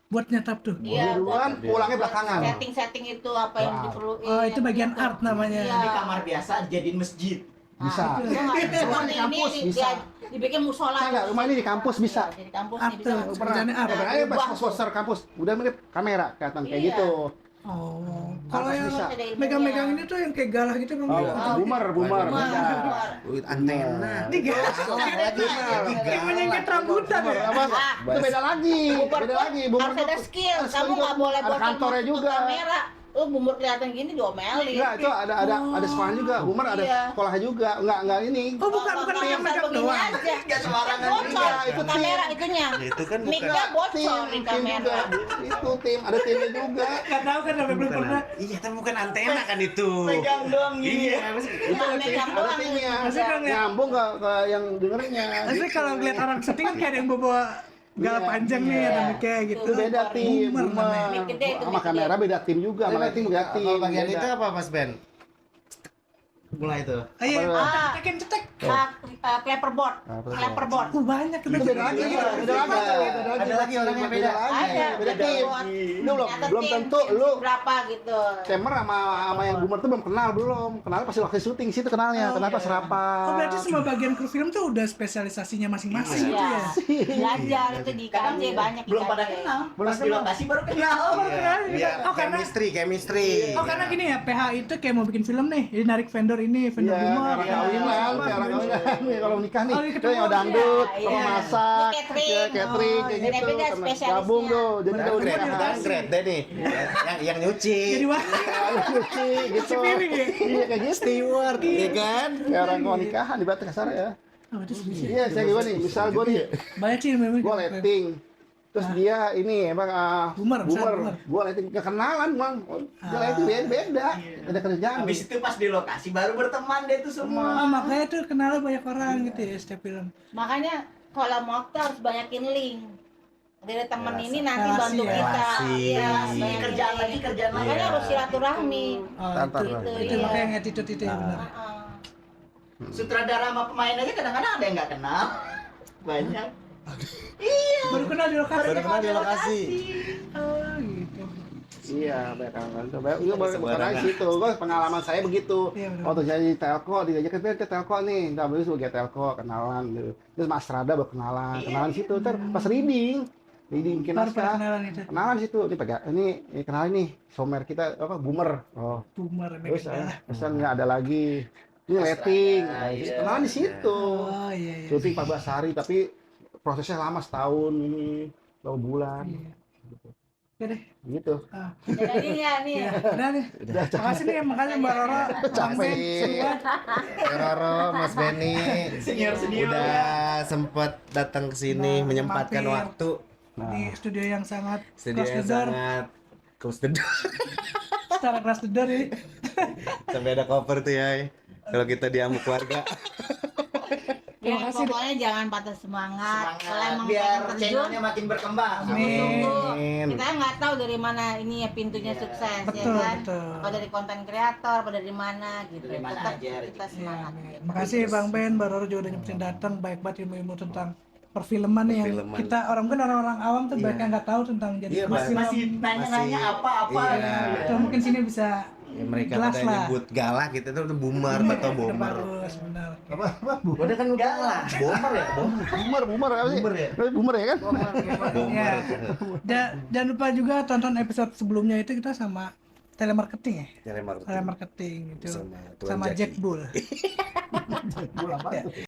Buat nyetap tuh. Iya, Duluan, buat- pulangnya buat belakangan. Setting itu apa yang Wow. diperluin. Oh itu bagian gitu. art namanya. Iya. Di kamar biasa jadiin masjid. Bisa. Itu nggak bisa. Rumah di Ini kampus bisa. dibikin musola. Bisa nggak? Rumah ini di kampus bisa. Iya, jadi kampus Art nih tuh, bisa. kerjaannya art. Coba aja pas poster kampus, udah mirip kamera kelihatan kayak Iya. gitu. Oh, kalau Atas yang bisa. Ada ilmunya. megang-megang ini tuh yang kayak galah gitu Bang. Boomer. Bumar, Bisa. bumar. Antena. Tiga. Kayak menyengket rambutan ya. Apa? Itu beda lagi. Bumar Beda pun lagi. Boomer harus ada tuh- skill. ada Kamu juga. nggak boleh Ada bocor kantornya masuk ke juga. kamera. Lu bumur kelihatan gini diomelin. Enggak, itu ada sekolah juga. Boomer ada Iya. sekolahnya juga. Enggak ini. Oh bukan megang-megang doang. Gak sembarangan bocor juga. itu kamera itunya. Itu kan bukan Mic-nya bocor di Tim kamera. juga. Itu tim, ada timnya juga. Nggak tahu kan sampai belum pernah. Iya, tapi bukan antena kan itu. Pegang doang gini. Iya, Itu Nah, megang ada doang. timnya. Maksudnya kan ya- Nyambung ke yang dengerinnya. Maksudnya kalau ngeliat orang syuting kan kayak ada yang bawa galah Iya. panjang nih, ada kayak gitu. Itu beda tim, Boomer namanya. Mic gede itu, sama mic kamera beda tim juga, sama lighting beda tim. Kalau bagian beda. itu apa Mas Ben? Mulai itu. Ayo, Ah. cetek. Clapperboard. Clapperboard. Banyak Itu beda lagi, beda lagi. Ada lagi orangnya beda. Ada. Beda tim. Lu belum tentu lu berapa gitu. Temer sama yang boomer tuh belum kenal pasti waktu syuting situ kenalnya. Kenapa serapat? Oh berarti semua bagian kru film tuh udah spesialisasinya masing-masing gitu Iya. ya? Belajar itu di KJ banyak di Belum pada KJ. kenal. Belum Pas di kenal. lokasi baru kenal. Iya, Oh, karena- chemistry. Oh karena gini ya, PH itu kayak mau bikin film nih, jadi narik vendor ini, vendor Iya, boomer, kayak kawinan, kayak orang kawinan. Kalau nikah nih, Oh, itu ketemu. yang dangdut, Iya, sama iya. masak, Ini catering. ya, catering, kayak gitu. Beda-beda Sama spesialisnya. gabung tuh, jadi udah Grade, nikahan. grade deh nih. Yang nyuci. jadi wah, Cuci, gitu. piring ya? Iya, kayak gitu. Steward, ya kan? Kayak orang mau nikahan di Batak kasar ya. Oh, itu spesial. Iya, saya gimana nih, misal gue nih, Banyak sih memang. gue lighting. Terus dia ini emang Boomer, misalnya boomer. gue lighting kekenalan bang, dia lighting beda, beda kerjaan. Habis itu pas di lokasi baru berteman deh tuh semua. Oh, makanya tuh kenal banyak orang gitu ya setiap film. Makanya kalau mau aktor harus banyakin link. dari teman Relasi. ini nanti Relasi bantu ya. kita. Relasi. Iya, Ini kerjaan lagi makanya Iya. harus silaturahmi. Oh, Tantar. Gitu, itu iya. makanya yang attitude itu ya benar. Heeh. Sutradara sama pemain aja kadang-kadang ada yang nggak kenal. Banyak. Baru kenal di lokasi. Baru kenal di lokasi. Oh, gitu. Iya, banyak kan. Coba itu bukan Sembarangan. aja situ. Gua pengalaman saya begitu. Iya, benar. Waktu jadi telco, diajak ke telco nih. Enggak boleh sebagai telco kenalan gitu. Terus Mas Rada berkenalan, kenalan di situ. Ntar pas reading bikin Baru pada naskah. kenalan itu. Kenalan di situ. Ini pegang ini kenalin nih somer kita apa Boomer. Oh, Boomer terus Megan. pesan nggak ada lagi. Ini rating. Nah, iya. kenalan di situ. Oh iya iya. Syuting 14 hari tapi prosesnya lama setahun ini berapa bulan Iya. Oke deh. gitu. Jadi ya nih. Ya, udah nih. Makasih nih, makasih Mbak Roro, Bang Ben, semua. Roro, Mas Benny Senior-senior. udah sempat datang ke sini Nah, menyempatkan mampir. waktu Di studio yang sangat studio close yang the door, sangat close the door. secara close the door ini. Sampai ada cover tuh ya kalau kita diamuk keluarga. Ya, Terima kasih. pokoknya jangan patah semangat. Kalau emang Biar pengen terjun, channelnya makin berkembang. Amin. Amin. kita nggak tahu dari mana ini ya pintunya Iya. sukses, Betul, ya kan? betul. Apa dari konten kreator, apa dari mana gitu. Dari mana Tetap aja, kita gitu. semangat. Ya, gitu. makasih Bang Ben, Mbak Roro juga udah nyempetin datang, baik banget ilmu-ilmu tentang perfilman nih yang Perfilman. kita orang awam tuh banyak yang nggak tahu tentang jadi Iya, kru Bang. film. Masih nanya-nanya Masih- apa-apa. Iya. Atau mungkin sini bisa Ya, mereka jelas pada lah. nyebut galak gitu tuh boomer atau Udah bomber. bagus, benar. Udah kan galak, bomber ya, bomber. Boomer apa sih? Boomer ya? Boomer ya kan? Ya. Jangan lupa juga tonton episode sebelumnya itu kita sama telemarketing ya. Telemarketing. Telemarketing itu Sama Tuan sama Jaki. Jack Bull. Bola apa?